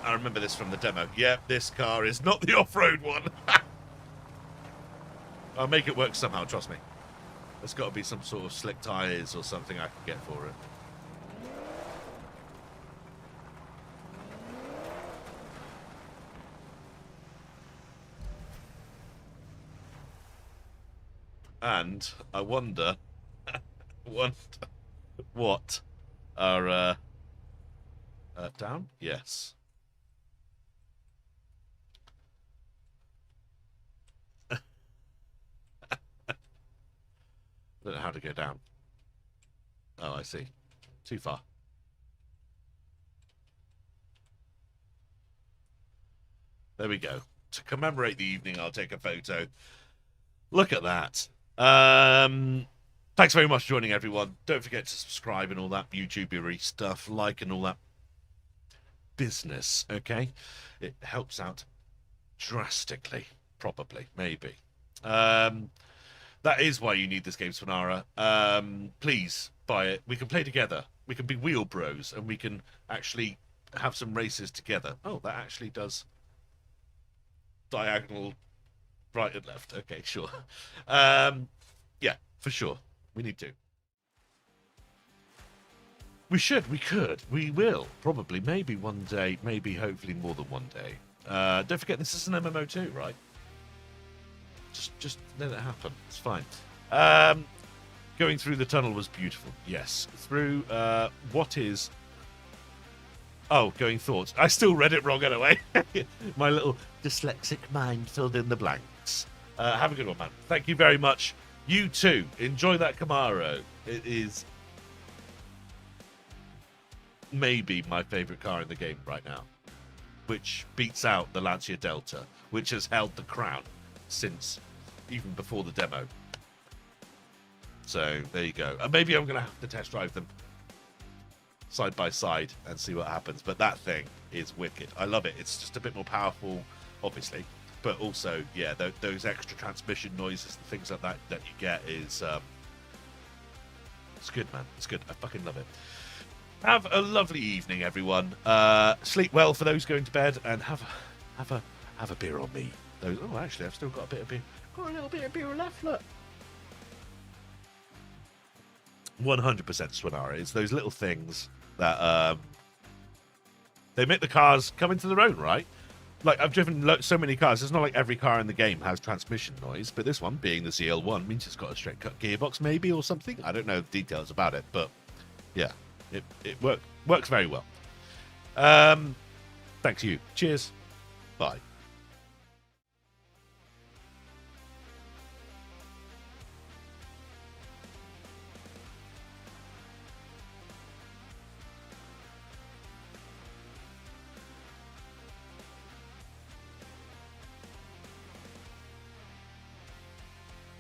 I remember this from the demo. Yep, this car is not the off-road one. I'll make it work somehow, trust me. There's got to be some sort of slick tyres or something I can get for it. And I wonder what are down? Yes. I don't know how to go down. Oh, I see. Too far. There we go. To commemorate the evening, I'll take a photo. Look at that. Thanks very much for joining, everyone. Don't forget to subscribe and all that YouTubery stuff, like and all that business, okay? It helps out drastically, probably, maybe. That is why you need this game, Swanara. Please buy it. We can play together. We can be wheel bros, and we can actually have some races together. Oh, that actually does diagonal right and left. Okay, sure. Yeah, for sure. We need to. We should, we could, we will, probably, maybe one day, maybe hopefully more than one day. Don't forget, this is an MMO too, right? Just let it happen. It's fine. Going through the tunnel was beautiful. Yes. Through, what is... Oh, going thoughts. I still read it wrong anyway. My little dyslexic mind filled in the blanks. Have a good one, man. Thank you very much. You too. Enjoy that Camaro. It is maybe my favourite car in the game right now, which beats out the Lancia Delta, which has held the crown since even before the demo. So there you go. And maybe I'm going to have to test drive them side by side and see what happens. But that thing is wicked. I love it. It's just a bit more powerful, obviously. But also, yeah, those extra transmission noises and things like that that you get is... it's good, man. It's good. I fucking love it. Have a lovely evening, everyone. Sleep well for those going to bed, and have a beer on me. Those. Oh, actually, I've still got a bit of beer. Got a little bit of beer left. Look. 100% Swanara. It's those little things that they make the cars come into their own, right? Like, I've driven so many cars. It's not like every car in the game has transmission noise, but this one, being the ZL1, means it's got a straight cut gearbox, maybe, or something. I don't know the details about it, but yeah, it works very well. Thanks to you. Cheers. Bye.